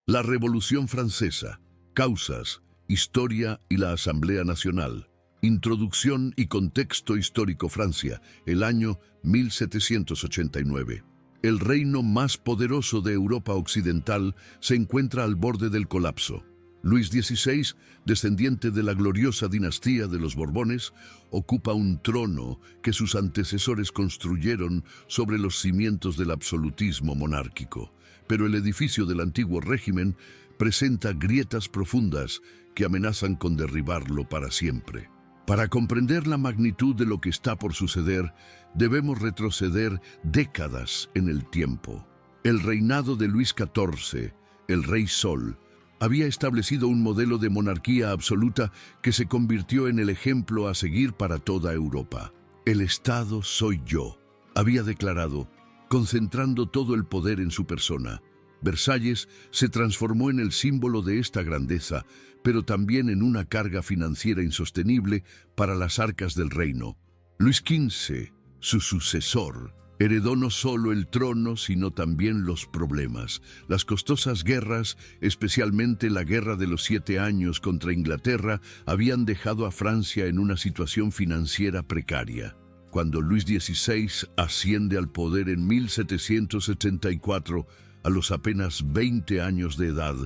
La Revolución Francesa, causas, historia y la Asamblea Nacional. Introducción y contexto histórico. Francia, el año 1789. El reino más poderoso de Europa Occidental se encuentra al borde del colapso. Luis XVI, descendiente de la gloriosa dinastía de los Borbones, ocupa un trono que sus antecesores construyeron sobre los cimientos del absolutismo monárquico. Pero el edificio del antiguo régimen presenta grietas profundas que amenazan con derribarlo para siempre. Para comprender la magnitud de lo que está por suceder, debemos retroceder décadas en el tiempo. El reinado de Luis XIV, el Rey Sol, había establecido un modelo de monarquía absoluta que se convirtió en el ejemplo a seguir para toda Europa. El Estado soy yo, había declarado, concentrando todo el poder en su persona. Versalles se transformó en el símbolo de esta grandeza, pero también en una carga financiera insostenible para las arcas del reino. Luis XV, su sucesor, heredó no solo el trono, sino también los problemas. Las costosas guerras, especialmente la Guerra de los 7 Años contra Inglaterra, habían dejado a Francia en una situación financiera precaria. Cuando Luis XVI asciende al poder en 1774, a los apenas 20 años de edad,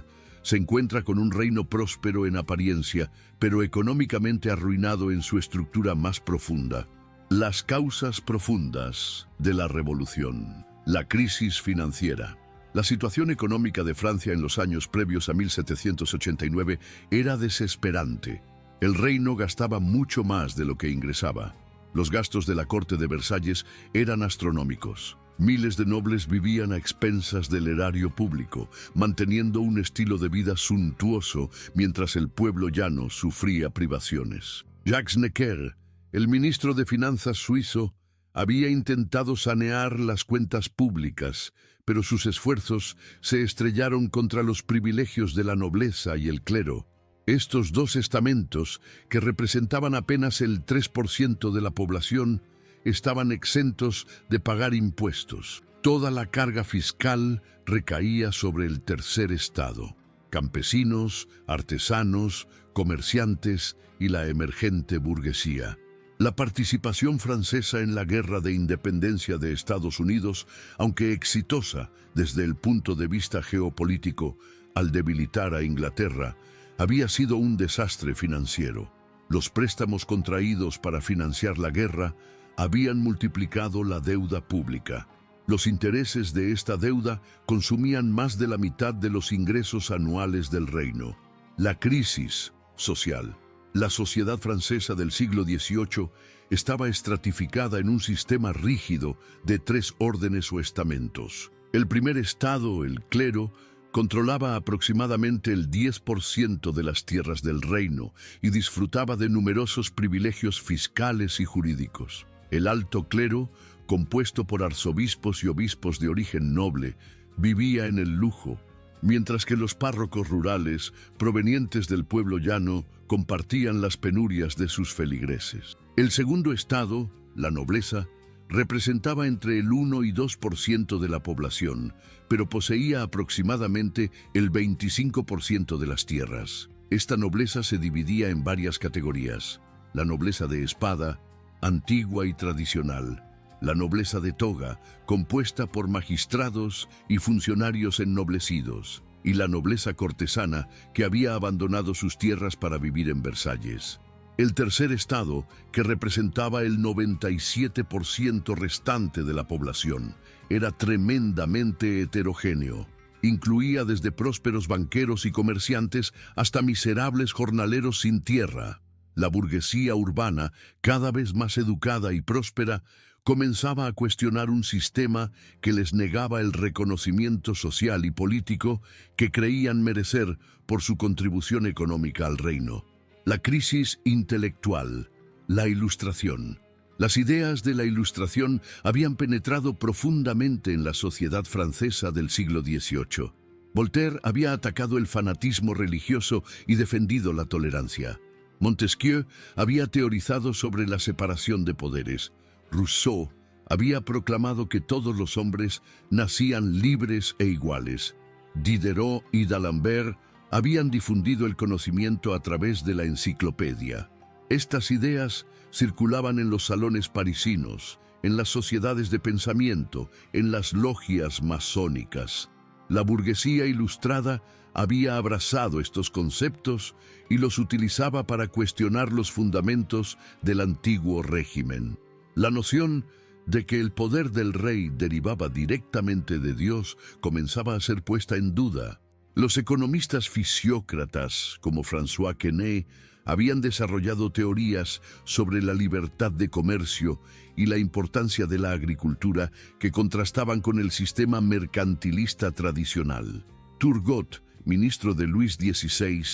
se encuentra con un reino próspero en apariencia, pero económicamente arruinado en su estructura más profunda. Las causas profundas de la revolución. La crisis financiera. La situación económica de Francia en los años previos a 1789 era desesperante. El reino gastaba mucho más de lo que ingresaba. Los gastos de la corte de Versalles eran astronómicos. Miles de nobles vivían a expensas del erario público, manteniendo un estilo de vida suntuoso mientras el pueblo llano sufría privaciones. Jacques Necker, el ministro de Finanzas suizo, había intentado sanear las cuentas públicas, pero sus esfuerzos se estrellaron contra los privilegios de la nobleza y el clero. Estos dos estamentos, que representaban apenas el 3% de la población, estaban exentos de pagar impuestos. Toda la carga fiscal recaía sobre el tercer estado: campesinos, artesanos, comerciantes y la emergente burguesía. La participación francesa en la Guerra de Independencia de Estados Unidos, aunque exitosa desde el punto de vista geopolítico, al debilitar a Inglaterra, había sido un desastre financiero. Los préstamos contraídos para financiar la guerra habían multiplicado la deuda pública. Los intereses de esta deuda consumían más de la mitad de los ingresos anuales del reino. La crisis social. La sociedad francesa del siglo XVIII estaba estratificada en un sistema rígido de 3 órdenes o estamentos. El primer estado, el clero, controlaba aproximadamente el 10% de las tierras del reino y disfrutaba de numerosos privilegios fiscales y jurídicos. El alto clero, compuesto por arzobispos y obispos de origen noble, vivía en el lujo, mientras que los párrocos rurales, provenientes del pueblo llano, compartían las penurias de sus feligreses. El segundo estado, la nobleza, representaba entre el 1 y 2% de la población, pero poseía aproximadamente el 25% de las tierras. Esta nobleza se dividía en varias categorías: la nobleza de espada, antigua y tradicional; la nobleza de toga, compuesta por magistrados y funcionarios ennoblecidos; y la nobleza cortesana, que había abandonado sus tierras para vivir en Versalles. El tercer estado, que representaba el 97% restante de la población, era tremendamente heterogéneo. Incluía desde prósperos banqueros y comerciantes hasta miserables jornaleros sin tierra. La burguesía urbana, cada vez más educada y próspera, comenzaba a cuestionar un sistema que les negaba el reconocimiento social y político que creían merecer por su contribución económica al reino. La crisis intelectual, la Ilustración. Las ideas de la Ilustración habían penetrado profundamente en la sociedad francesa del siglo XVIII. Voltaire había atacado el fanatismo religioso y defendido la tolerancia. Montesquieu había teorizado sobre la separación de poderes. Rousseau había proclamado que todos los hombres nacían libres e iguales. Diderot y d'Alembert habían difundido el conocimiento a través de la enciclopedia. Estas ideas circulaban en los salones parisinos, en las sociedades de pensamiento, en las logias masónicas. La burguesía ilustrada había abrazado estos conceptos y los utilizaba para cuestionar los fundamentos del antiguo régimen. La noción de que el poder del rey derivaba directamente de Dios comenzaba a ser puesta en duda. Los economistas fisiócratas, como François Quesnay, habían desarrollado teorías sobre la libertad de comercio y la importancia de la agricultura que contrastaban con el sistema mercantilista tradicional. Turgot, ministro de Luis XVI,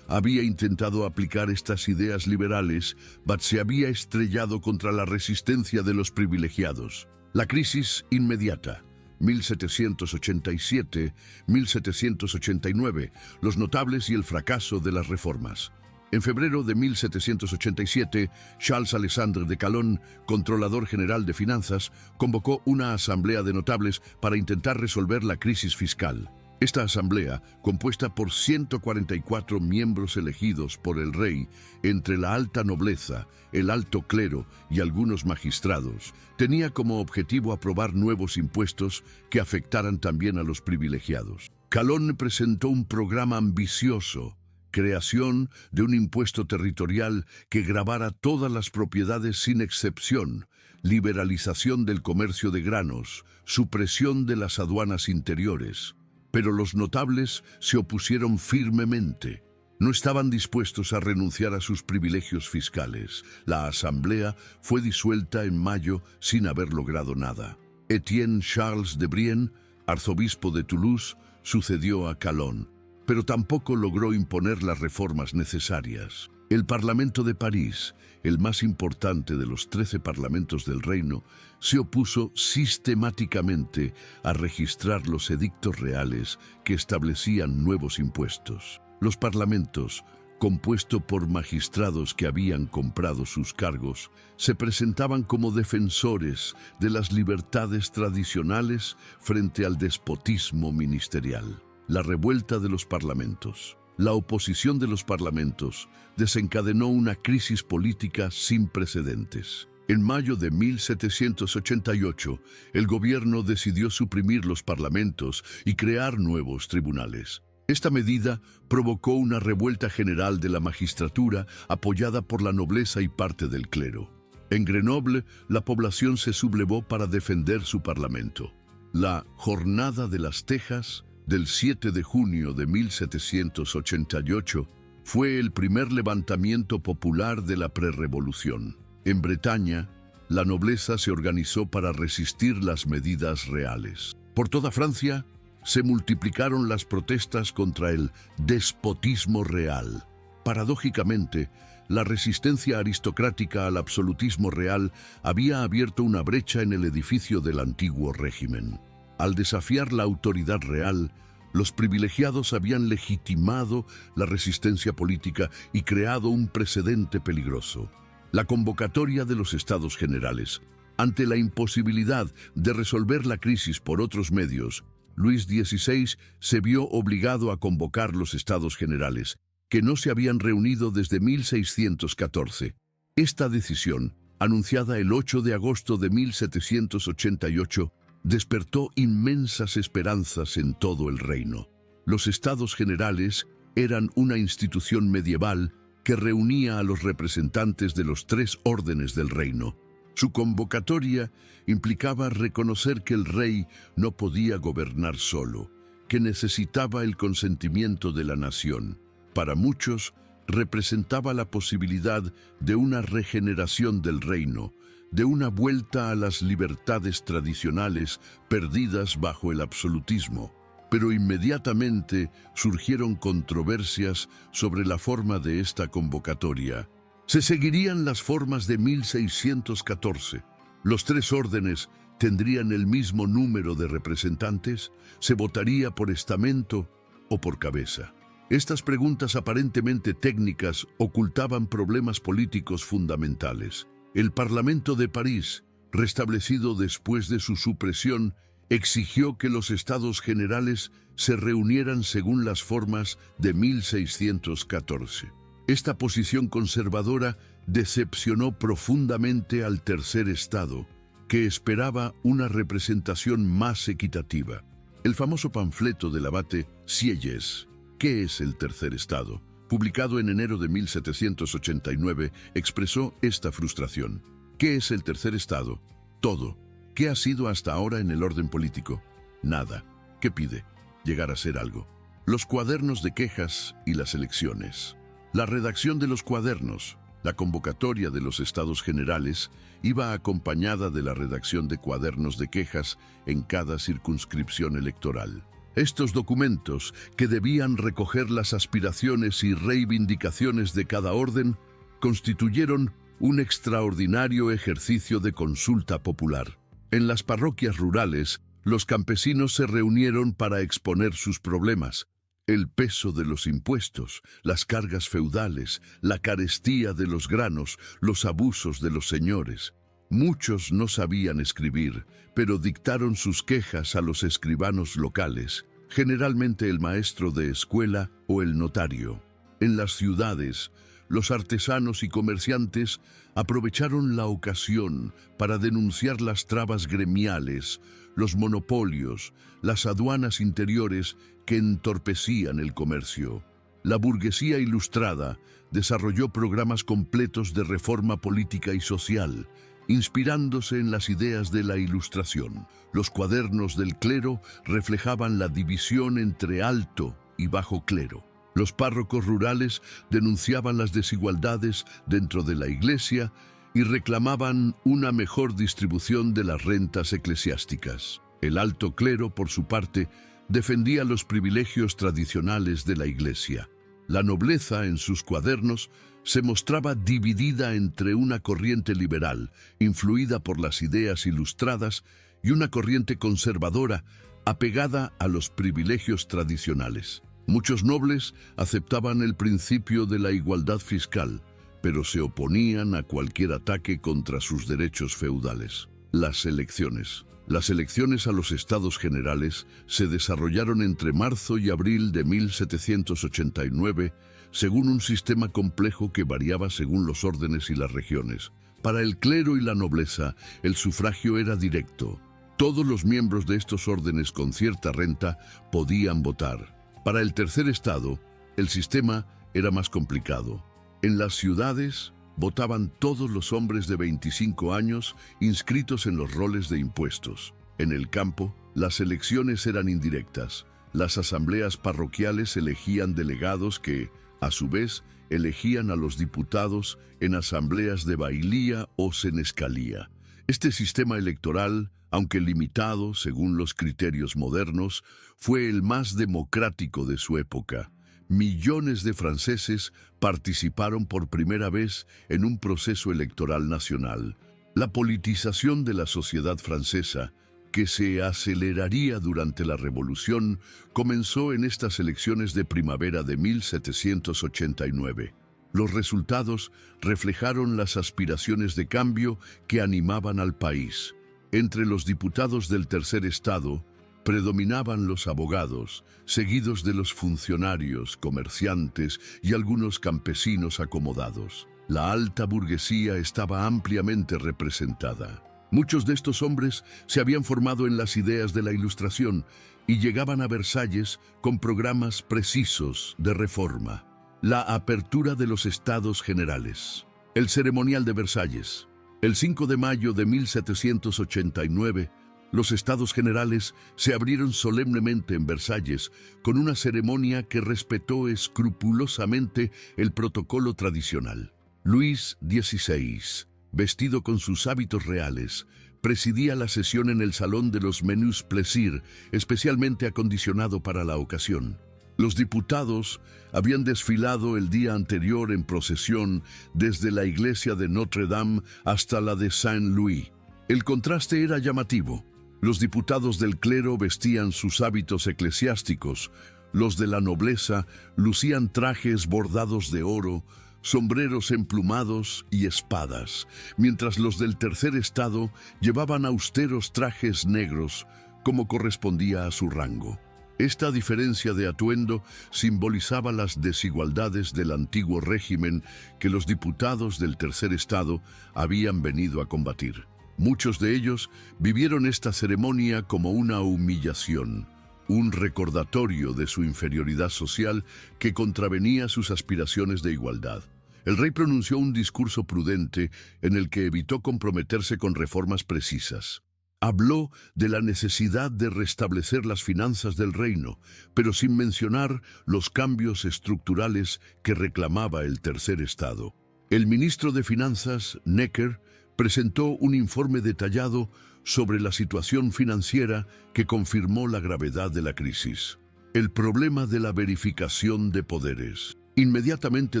había intentado aplicar estas ideas liberales, pero se había estrellado contra la resistencia de los privilegiados. La crisis inmediata, 1787-1789, los notables y el fracaso de las reformas. En febrero de 1787, Charles-Alexandre de Calonne, controlador general de finanzas, convocó una asamblea de notables para intentar resolver la crisis fiscal. Esta asamblea, compuesta por 144 miembros elegidos por el rey, entre la alta nobleza, el alto clero y algunos magistrados, tenía como objetivo aprobar nuevos impuestos que afectaran también a los privilegiados. Calonne presentó un programa ambicioso: creación de un impuesto territorial que gravara todas las propiedades sin excepción, liberalización del comercio de granos, supresión de las aduanas interiores. Pero los notables se opusieron firmemente. No estaban dispuestos a renunciar a sus privilegios fiscales. La asamblea fue disuelta en mayo sin haber logrado nada. Étienne Charles de Brienne, arzobispo de Toulouse, sucedió a Calonne, pero tampoco logró imponer las reformas necesarias. El Parlamento de París, el más importante de los 13 parlamentos del reino, se opuso sistemáticamente a registrar los edictos reales que establecían nuevos impuestos. Los parlamentos, compuesto por magistrados que habían comprado sus cargos, se presentaban como defensores de las libertades tradicionales frente al despotismo ministerial. La revuelta de los parlamentos. La oposición de los parlamentos desencadenó una crisis política sin precedentes. En mayo de 1788, el gobierno decidió suprimir los parlamentos y crear nuevos tribunales. Esta medida provocó una revuelta general de la magistratura apoyada por la nobleza y parte del clero. En Grenoble, la población se sublevó para defender su parlamento. La Jornada de las Tejas, del 7 de junio de 1788, fue el primer levantamiento popular de la prerrevolución. En Bretaña, la nobleza se organizó para resistir las medidas reales. Por toda Francia, se multiplicaron las protestas contra el despotismo real. Paradójicamente, la resistencia aristocrática al absolutismo real había abierto una brecha en el edificio del antiguo régimen. Al desafiar la autoridad real, los privilegiados habían legitimado la resistencia política y creado un precedente peligroso. La convocatoria de los Estados Generales. Ante la imposibilidad de resolver la crisis por otros medios, Luis XVI se vio obligado a convocar los Estados Generales, que no se habían reunido desde 1614. Esta decisión, anunciada el 8 de agosto de 1788, despertó inmensas esperanzas en todo el reino. Los Estados Generales eran una institución medieval que reunía a los representantes de los 3 órdenes del reino. Su convocatoria implicaba reconocer que el rey no podía gobernar solo, que necesitaba el consentimiento de la nación. Para muchos, representaba la posibilidad de una regeneración del reino, de una vuelta a las libertades tradicionales perdidas bajo el absolutismo. Pero inmediatamente surgieron controversias sobre la forma de esta convocatoria. Se seguirían las formas de 1614. Los 3 órdenes tendrían el mismo número de representantes, se votaría por estamento o por cabeza. Estas preguntas aparentemente técnicas ocultaban problemas políticos fundamentales. El Parlamento de París, restablecido después de su supresión, exigió que los Estados Generales se reunieran según las formas de 1614. Esta posición conservadora decepcionó profundamente al Tercer Estado, que esperaba una representación más equitativa. El famoso panfleto del abate Sieyès, ¿Qué es el Tercer Estado?, publicado en enero de 1789, expresó esta frustración. ¿Qué es el Tercer Estado? Todo. ¿Qué ha sido hasta ahora en el orden político? Nada. ¿Qué pide? Llegar a ser algo. Los cuadernos de quejas y las elecciones. La redacción de los cuadernos, la convocatoria de los Estados Generales, iba acompañada de la redacción de cuadernos de quejas en cada circunscripción electoral. Estos documentos, que debían recoger las aspiraciones y reivindicaciones de cada orden, constituyeron un extraordinario ejercicio de consulta popular. En las parroquias rurales, los campesinos se reunieron para exponer sus problemas: el peso de los impuestos, las cargas feudales, la carestía de los granos, los abusos de los señores. Muchos no sabían escribir, pero dictaron sus quejas a los escribanos locales, generalmente el maestro de escuela o el notario. En las ciudades, los artesanos y comerciantes aprovecharon la ocasión para denunciar las trabas gremiales, los monopolios, las aduanas interiores que entorpecían el comercio. La burguesía ilustrada desarrolló programas completos de reforma política y social, inspirándose en las ideas de la Ilustración. Los cuadernos del clero reflejaban la división entre alto y bajo clero. Los párrocos rurales denunciaban las desigualdades dentro de la Iglesia y reclamaban una mejor distribución de las rentas eclesiásticas. El alto clero, por su parte, defendía los privilegios tradicionales de la Iglesia. La nobleza, en sus cuadernos, se mostraba dividida entre una corriente liberal, influida por las ideas ilustradas, y una corriente conservadora, apegada a los privilegios tradicionales. Muchos nobles aceptaban el principio de la igualdad fiscal, pero se oponían a cualquier ataque contra sus derechos feudales. Las elecciones. Las elecciones a los Estados Generales se desarrollaron entre marzo y abril de 1789, según un sistema complejo que variaba según los órdenes y las regiones. Para el clero y la nobleza, el sufragio era directo. Todos los miembros de estos órdenes con cierta renta podían votar. Para el Tercer Estado, el sistema era más complicado. En las ciudades, votaban todos los hombres de 25 años inscritos en los roles de impuestos. En el campo, las elecciones eran indirectas. Las asambleas parroquiales elegían delegados que, a su vez, elegían a los diputados en asambleas de bailía o senescalía. Este sistema electoral, aunque limitado según los criterios modernos, fue el más democrático de su época. Millones de franceses participaron por primera vez en un proceso electoral nacional. La politización de la sociedad francesa, que se aceleraría durante la Revolución, comenzó en estas elecciones de primavera de 1789. Los resultados reflejaron las aspiraciones de cambio que animaban al país. Entre los diputados del Tercer Estado, predominaban los abogados, seguidos de los funcionarios, comerciantes y algunos campesinos acomodados. La alta burguesía estaba ampliamente representada. Muchos de estos hombres se habían formado en las ideas de la Ilustración y llegaban a Versalles con programas precisos de reforma. La apertura de los Estados Generales. El ceremonial de Versalles. El 5 de mayo de 1789, los Estados Generales se abrieron solemnemente en Versalles con una ceremonia que respetó escrupulosamente el protocolo tradicional. Luis XVI, vestido con sus hábitos reales, presidía la sesión en el Salón de los Menus Plaisir, especialmente acondicionado para la ocasión. Los diputados habían desfilado el día anterior en procesión desde la iglesia de Notre Dame hasta la de Saint-Louis. El contraste era llamativo. Los diputados del clero vestían sus hábitos eclesiásticos, los de la nobleza lucían trajes bordados de oro, sombreros emplumados y espadas, mientras los del Tercer Estado llevaban austeros trajes negros, como correspondía a su rango. Esta diferencia de atuendo simbolizaba las desigualdades del antiguo régimen que los diputados del Tercer Estado habían venido a combatir. Muchos de ellos vivieron esta ceremonia como una humillación, un recordatorio de su inferioridad social que contravenía sus aspiraciones de igualdad. El rey pronunció un discurso prudente en el que evitó comprometerse con reformas precisas. Habló de la necesidad de restablecer las finanzas del reino, pero sin mencionar los cambios estructurales que reclamaba el Tercer Estado. El ministro de Finanzas, Necker, presentó un informe detallado sobre la situación financiera que confirmó la gravedad de la crisis. El problema de la verificación de poderes. Inmediatamente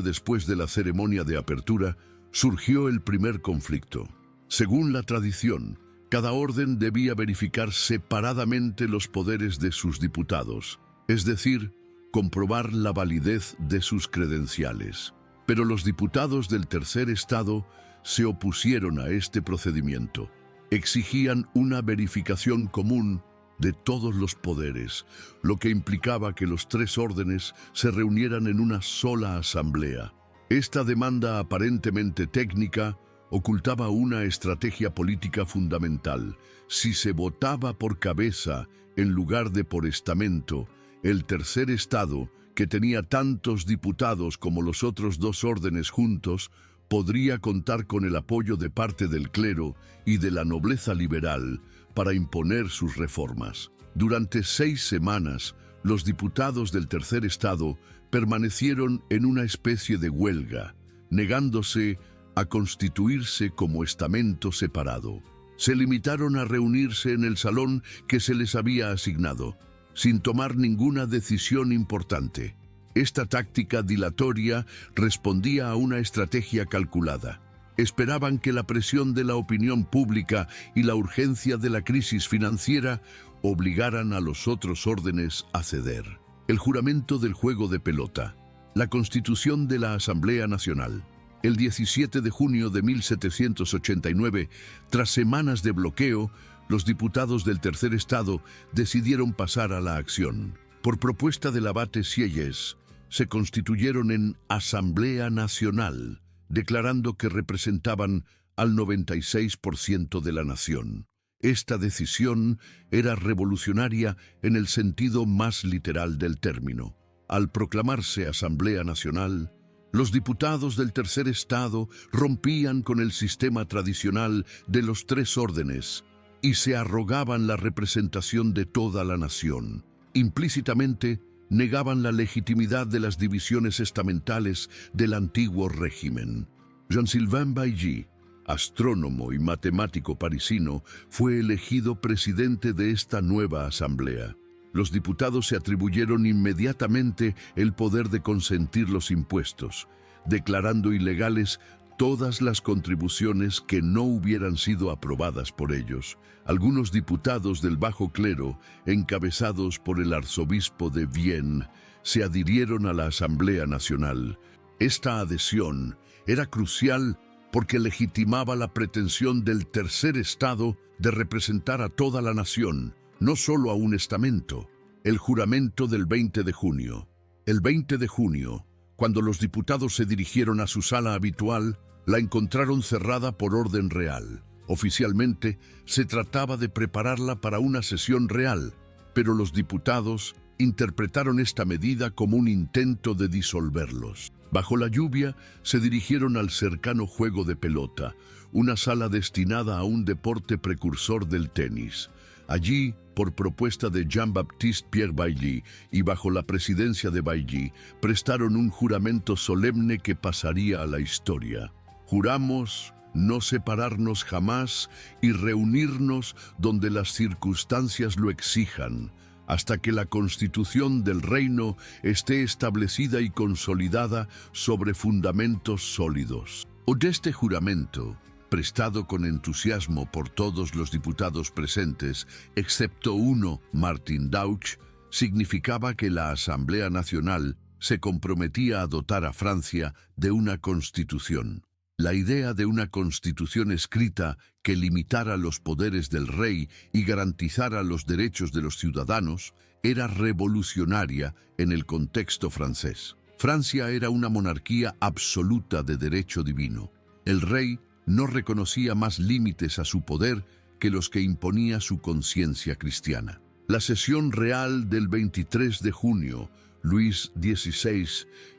después de la ceremonia de apertura, surgió el primer conflicto. Según la tradición, cada orden debía verificar separadamente los poderes de sus diputados, es decir, comprobar la validez de sus credenciales. Pero los diputados del Tercer Estado se opusieron a este procedimiento. Exigían una verificación común de todos los poderes, lo que implicaba que los tres órdenes se reunieran en una sola asamblea. Esta demanda aparentemente técnica ocultaba una estrategia política fundamental. Si se votaba por cabeza en lugar de por estamento, el Tercer Estado, que tenía tantos diputados como los otros dos órdenes juntos, podría contar con el apoyo de parte del clero y de la nobleza liberal para imponer sus reformas. Durante 6 semanas, los diputados del Tercer Estado permanecieron en una especie de huelga, negándose a constituirse como estamento separado. Se limitaron a reunirse en el salón que se les había asignado, sin tomar ninguna decisión importante. Esta táctica dilatoria respondía a una estrategia calculada. Esperaban que la presión de la opinión pública y la urgencia de la crisis financiera obligaran a los otros órdenes a ceder. El juramento del juego de pelota. La constitución de la Asamblea Nacional. El 17 de junio de 1789, tras semanas de bloqueo, los diputados del Tercer Estado decidieron pasar a la acción. Por propuesta del abate Sieyès, se constituyeron en Asamblea Nacional, declarando que representaban al 96% de la nación. Esta decisión era revolucionaria en el sentido más literal del término. Al proclamarse Asamblea Nacional, los diputados del Tercer Estado rompían con el sistema tradicional de los tres órdenes y se arrogaban la representación de toda la nación. Implícitamente, negaban la legitimidad de las divisiones estamentales del antiguo régimen. Jean-Sylvain Bailly, astrónomo y matemático parisino, fue elegido presidente de esta nueva asamblea. Los diputados se atribuyeron inmediatamente el poder de consentir los impuestos, declarando ilegales todas las contribuciones que no hubieran sido aprobadas por ellos. Algunos diputados del bajo clero, encabezados por el arzobispo de Vienne, se adhirieron a la Asamblea Nacional. Esta adhesión era crucial porque legitimaba la pretensión del Tercer Estado de representar a toda la nación, no solo a un estamento. El juramento del 20 de junio. El 20 de junio, cuando los diputados se dirigieron a su sala habitual, la encontraron cerrada por orden real. Oficialmente, se trataba de prepararla para una sesión real, pero los diputados interpretaron esta medida como un intento de disolverlos. Bajo la lluvia, se dirigieron al cercano juego de pelota, una sala destinada a un deporte precursor del tenis. Allí, por propuesta de Jean-Baptiste Pierre Bailly y bajo la presidencia de Bailly, prestaron un juramento solemne que pasaría a la historia. Juramos no separarnos jamás y reunirnos donde las circunstancias lo exijan, hasta que la constitución del reino esté establecida y consolidada sobre fundamentos sólidos. De este juramento, prestado con entusiasmo por todos los diputados presentes, excepto uno, Martin Dauch, significaba que la Asamblea Nacional se comprometía a dotar a Francia de una constitución. La idea de una constitución escrita que limitara los poderes del rey y garantizara los derechos de los ciudadanos era revolucionaria en el contexto francés. Francia era una monarquía absoluta de derecho divino. El rey no reconocía más límites a su poder que los que imponía su conciencia cristiana. La sesión real del 23 de junio, Luis XVI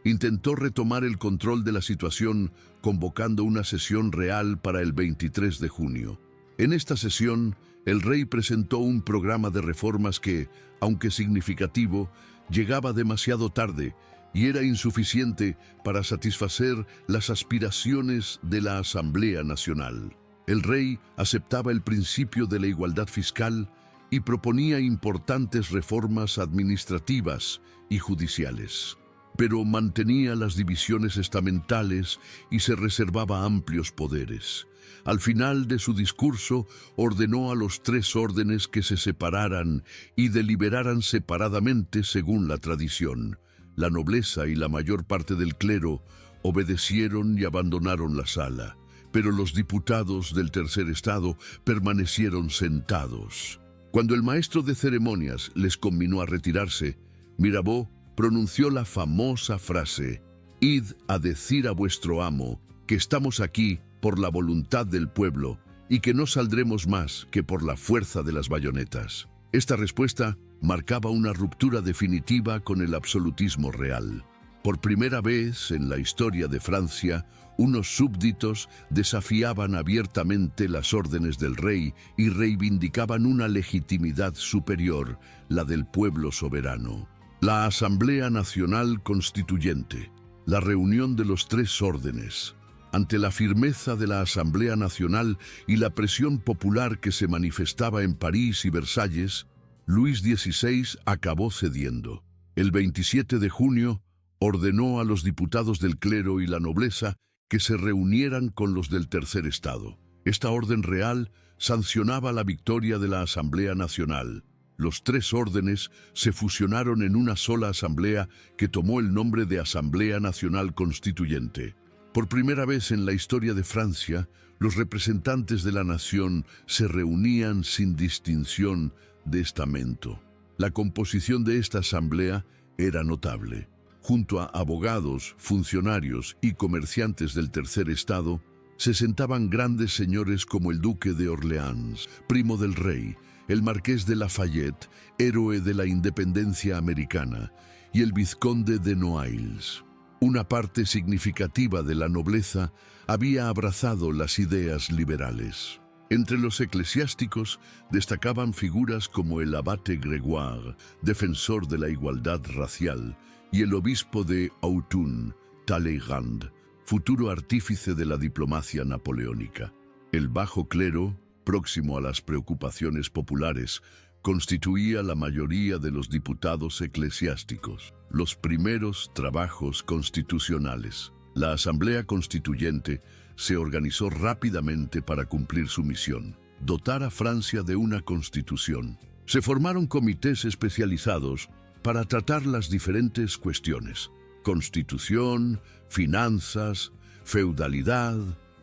intentó retomar el control de la situación convocando una sesión real para el 23 de junio. En esta sesión, el rey presentó un programa de reformas que, aunque significativo, llegaba demasiado tarde y era insuficiente para satisfacer las aspiraciones de la Asamblea Nacional. El rey aceptaba el principio de la igualdad fiscal y proponía importantes reformas administrativas y judiciales, pero mantenía las divisiones estamentales y se reservaba amplios poderes. Al final de su discurso, ordenó a los 3 órdenes que se separaran y deliberaran separadamente según la tradición. La nobleza y la mayor parte del clero obedecieron y abandonaron la sala, pero los diputados del tercer estado permanecieron sentados. Cuando el maestro de ceremonias les conminó a retirarse, Mirabeau pronunció la famosa frase: «Id a decir a vuestro amo que estamos aquí por la voluntad del pueblo y que no saldremos más que por la fuerza de las bayonetas». Esta respuesta marcaba una ruptura definitiva con el absolutismo real. Por primera vez en la historia de Francia, unos súbditos desafiaban abiertamente las órdenes del rey y reivindicaban una legitimidad superior, la del pueblo soberano. La Asamblea Nacional Constituyente, la reunión de los 3 órdenes. Ante la firmeza de la Asamblea Nacional y la presión popular que se manifestaba en París y Versalles, Luis XVI acabó cediendo. El 27 de junio, ordenó a los diputados del clero y la nobleza que se reunieran con los del tercer estado. Esta orden real sancionaba la victoria de la Asamblea Nacional. Los 3 órdenes se fusionaron en una sola asamblea que tomó el nombre de Asamblea Nacional Constituyente. Por primera vez en la historia de Francia, los representantes de la nación se reunían sin distinción de estamento. La composición de esta asamblea era notable. Junto a abogados, funcionarios y comerciantes del tercer estado, se sentaban grandes señores como el duque de Orleans, primo del rey, el marqués de Lafayette, héroe de la independencia americana, y el vizconde de Noailles. Una parte significativa de la nobleza había abrazado las ideas liberales. Entre los eclesiásticos destacaban figuras como el abate Gregoire, defensor de la igualdad racial, y el obispo de Autun, Talleyrand, futuro artífice de la diplomacia napoleónica. El bajo clero, próximo a las preocupaciones populares, constituía la mayoría de los diputados eclesiásticos. Los primeros trabajos constitucionales. La Asamblea Constituyente se organizó rápidamente para cumplir su misión: dotar a Francia de una constitución. Se formaron comités especializados para tratar las diferentes cuestiones: constitución, finanzas, feudalidad,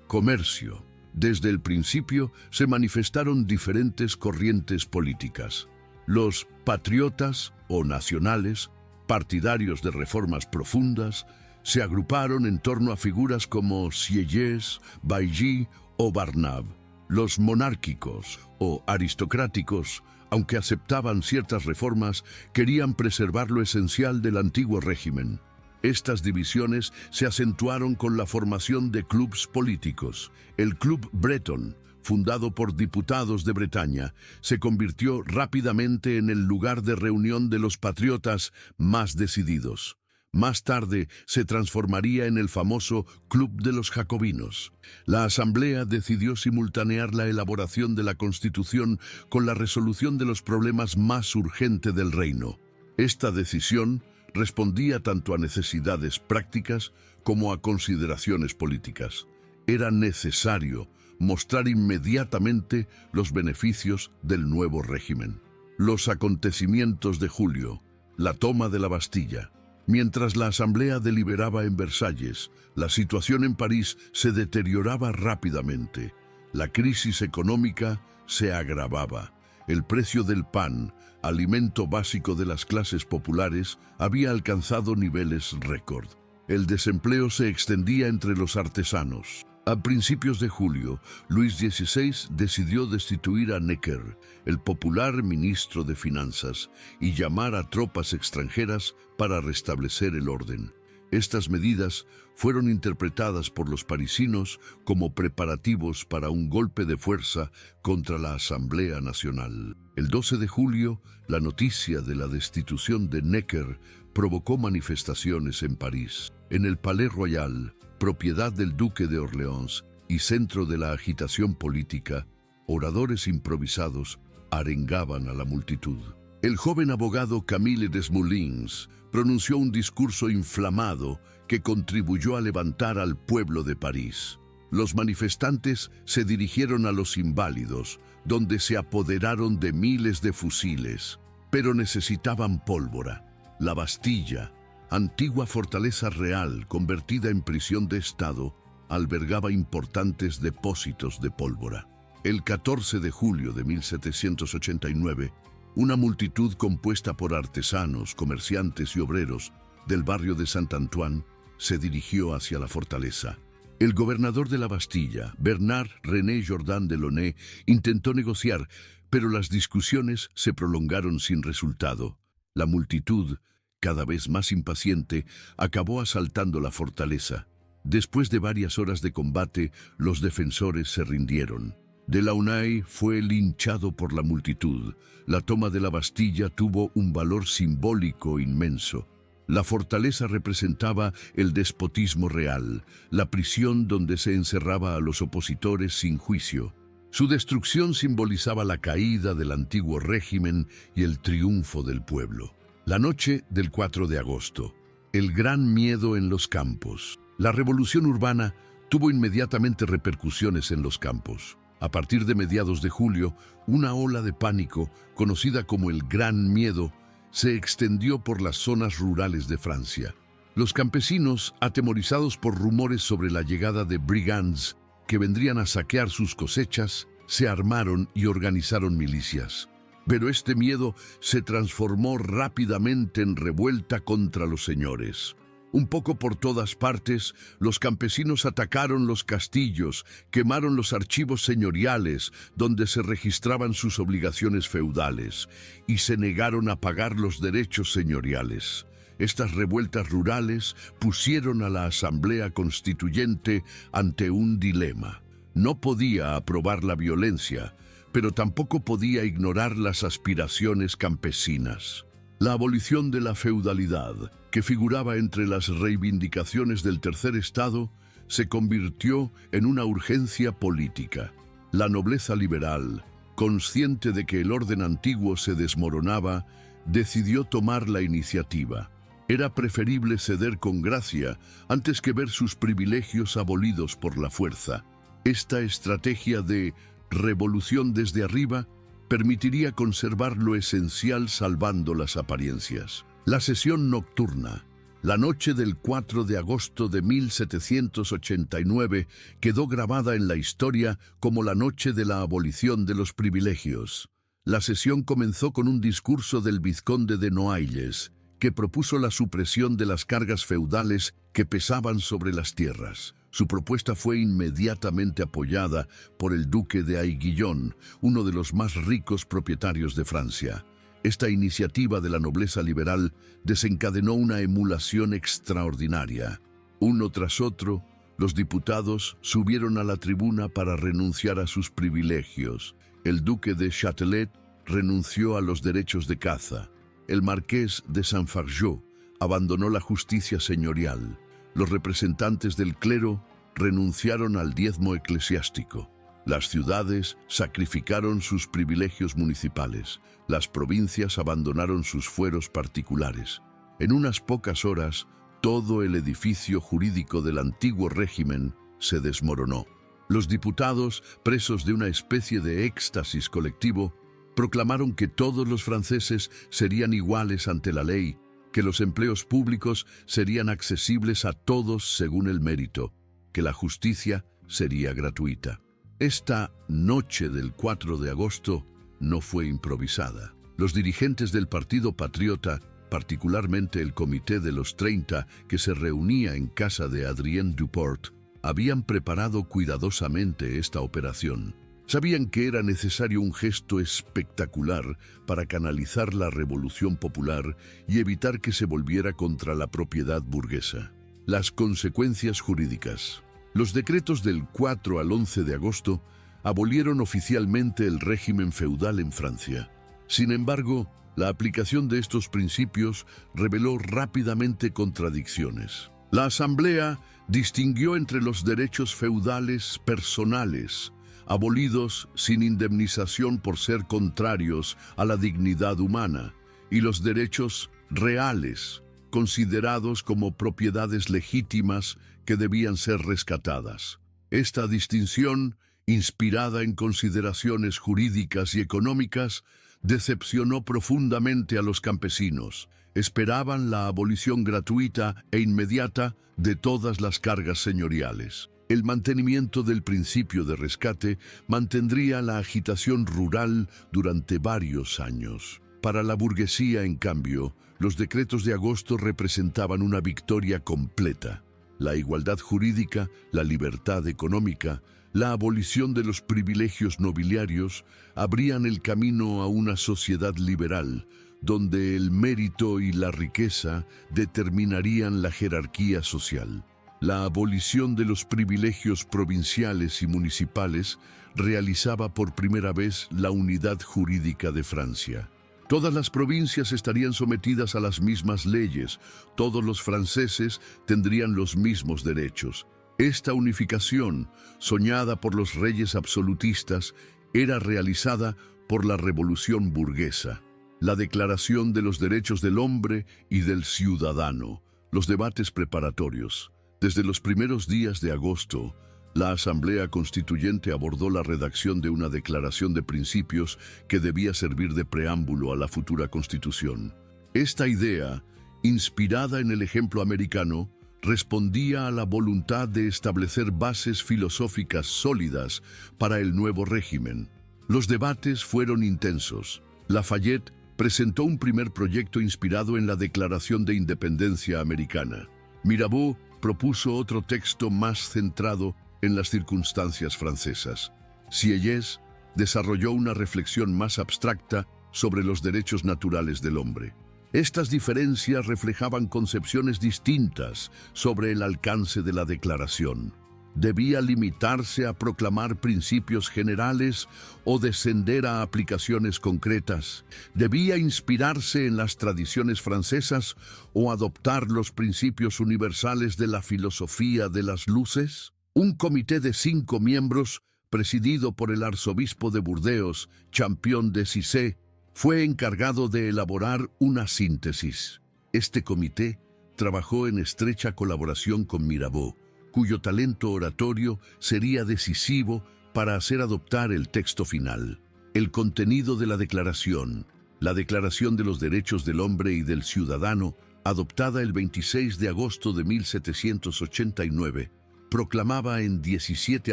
comercio. Desde el principio se manifestaron diferentes corrientes políticas. Los patriotas o nacionales, partidarios de reformas profundas, se agruparon en torno a figuras como Sieyès, Bailly o Barnave. Los monárquicos o aristocráticos, aunque aceptaban ciertas reformas, querían preservar lo esencial del antiguo régimen. Estas divisiones se acentuaron con la formación de clubes políticos. El Club Breton, fundado por diputados de Bretaña, se convirtió rápidamente en el lugar de reunión de los patriotas más decididos. Más tarde se transformaría en el famoso Club de los Jacobinos. La Asamblea decidió simultanear la elaboración de la Constitución con la resolución de los problemas más urgentes del reino. Esta decisión respondía tanto a necesidades prácticas como a consideraciones políticas. Era necesario mostrar inmediatamente los beneficios del nuevo régimen. Los acontecimientos de julio, la toma de la Bastilla, Mientras la Asamblea deliberaba en Versalles, la situación en París se deterioraba rápidamente. La crisis económica se agravaba. El precio del pan, alimento básico de las clases populares, había alcanzado niveles récord. El desempleo se extendía entre los artesanos. A principios de julio, Luis XVI decidió destituir a Necker, el popular ministro de Finanzas, y llamar a tropas extranjeras para restablecer el orden. Estas medidas fueron interpretadas por los parisinos como preparativos para un golpe de fuerza contra la Asamblea Nacional. El 12 de julio, la noticia de la destitución de Necker provocó manifestaciones en París. En el Palais Royal, propiedad del duque de Orleans y centro de la agitación política, oradores improvisados arengaban a la multitud. El joven abogado Camille Desmoulins pronunció un discurso inflamado que contribuyó a levantar al pueblo de París. Los manifestantes se dirigieron a los Inválidos, donde se apoderaron de miles de fusiles, pero necesitaban pólvora. La Bastilla, antigua fortaleza real convertida en prisión de Estado, albergaba importantes depósitos de pólvora. El 14 de julio de 1789, una multitud compuesta por artesanos, comerciantes y obreros del barrio de Saint-Antoine se dirigió hacia la fortaleza. El gobernador de la Bastilla, Bernard René Jourdan de Launay, intentó negociar, pero las discusiones se prolongaron sin resultado. La multitud, cada vez más impaciente, acabó asaltando la fortaleza. Después de varias horas de combate, los defensores se rindieron. Delaunay fue linchado por la multitud. La toma de la Bastilla tuvo un valor simbólico inmenso. La fortaleza representaba el despotismo real, la prisión donde se encerraba a los opositores sin juicio. Su destrucción simbolizaba la caída del antiguo régimen y el triunfo del pueblo. La noche del 4 de agosto. El gran miedo en los campos. La revolución urbana tuvo inmediatamente repercusiones en los campos. A partir de mediados de julio, una ola de pánico, conocida como el Gran Miedo, se extendió por las zonas rurales de Francia. Los campesinos, atemorizados por rumores sobre la llegada de brigands que vendrían a saquear sus cosechas, se armaron y organizaron milicias. Pero este miedo se transformó rápidamente en revuelta contra los señores. Un poco por todas partes, los campesinos atacaron los castillos, quemaron los archivos señoriales donde se registraban sus obligaciones feudales y se negaron a pagar los derechos señoriales. Estas revueltas rurales pusieron a la Asamblea Constituyente ante un dilema. No podía aprobar la violencia, pero tampoco podía ignorar las aspiraciones campesinas. La abolición de la feudalidad, que figuraba entre las reivindicaciones del Tercer Estado, se convirtió en una urgencia política. La nobleza liberal, consciente de que el orden antiguo se desmoronaba, decidió tomar la iniciativa. Era preferible ceder con gracia antes que ver sus privilegios abolidos por la fuerza. Esta estrategia de revolución desde arriba permitiría conservar lo esencial salvando las apariencias. La sesión nocturna, la noche del 4 de agosto de 1789, quedó grabada en la historia como la noche de la abolición de los privilegios. La sesión comenzó con un discurso del vizconde de Noailles, que propuso la supresión de las cargas feudales que pesaban sobre las tierras. Su propuesta fue inmediatamente apoyada por el duque de Aiguillon, uno de los más ricos propietarios de Francia. Esta iniciativa de la nobleza liberal desencadenó una emulación extraordinaria. Uno tras otro, los diputados subieron a la tribuna para renunciar a sus privilegios. El duque de Châtelet renunció a los derechos de caza. El marqués de Saint-Fargeau abandonó la justicia señorial. Los representantes del clero renunciaron al diezmo eclesiástico. Las ciudades sacrificaron sus privilegios municipales. Las provincias abandonaron sus fueros particulares. En unas pocas horas, todo el edificio jurídico del antiguo régimen se desmoronó. Los diputados, presos de una especie de éxtasis colectivo, proclamaron que todos los franceses serían iguales ante la ley que los empleos públicos serían accesibles a todos según el mérito, que la justicia sería gratuita. Esta noche del 4 de agosto no fue improvisada. Los dirigentes del Partido Patriota, particularmente el Comité de los 30, que se reunía en casa de Adrien Duport, habían preparado cuidadosamente esta operación. Sabían que era necesario un gesto espectacular para canalizar la revolución popular y evitar que se volviera contra la propiedad burguesa. Las consecuencias jurídicas. Los decretos del 4 al 11 de agosto abolieron oficialmente el régimen feudal en Francia. Sin embargo, la aplicación de estos principios reveló rápidamente contradicciones. La Asamblea distinguió entre los derechos feudales personales, abolidos sin indemnización por ser contrarios a la dignidad humana, y los derechos reales, considerados como propiedades legítimas que debían ser rescatadas. Esta distinción, inspirada en consideraciones jurídicas y económicas, decepcionó profundamente a los campesinos. Esperaban la abolición gratuita e inmediata de todas las cargas señoriales. El mantenimiento del principio de rescate mantendría la agitación rural durante varios años. Para la burguesía, en cambio, los decretos de agosto representaban una victoria completa. La igualdad jurídica, la libertad económica, la abolición de los privilegios nobiliarios abrían el camino a una sociedad liberal, donde el mérito y la riqueza determinarían la jerarquía social. La abolición de los privilegios provinciales y municipales realizaba por primera vez la unidad jurídica de Francia. Todas las provincias estarían sometidas a las mismas leyes, todos los franceses tendrían los mismos derechos. Esta unificación, soñada por los reyes absolutistas, era realizada por la revolución burguesa. La Declaración de los Derechos del Hombre y del Ciudadano, los debates preparatorios. Desde los primeros días de agosto, la Asamblea Constituyente abordó la redacción de una declaración de principios que debía servir de preámbulo a la futura Constitución. Esta idea, inspirada en el ejemplo americano, respondía a la voluntad de establecer bases filosóficas sólidas para el nuevo régimen. Los debates fueron intensos. Lafayette presentó un primer proyecto inspirado en la Declaración de Independencia americana. Mirabeau propuso otro texto más centrado en las circunstancias francesas. Sieyès desarrolló una reflexión más abstracta sobre los derechos naturales del hombre. Estas diferencias reflejaban concepciones distintas sobre el alcance de la declaración. ¿Debía limitarse a proclamar principios generales o descender a aplicaciones concretas? ¿Debía inspirarse en las tradiciones francesas o adoptar los principios universales de la filosofía de las luces? Un comité de 5 miembros, presidido por el arzobispo de Burdeos, Champion de Cissé, fue encargado de elaborar una síntesis. Este comité trabajó en estrecha colaboración con Mirabeau, cuyo talento oratorio sería decisivo para hacer adoptar el texto final. El contenido de la Declaración de los Derechos del Hombre y del Ciudadano, adoptada el 26 de agosto de 1789, proclamaba en 17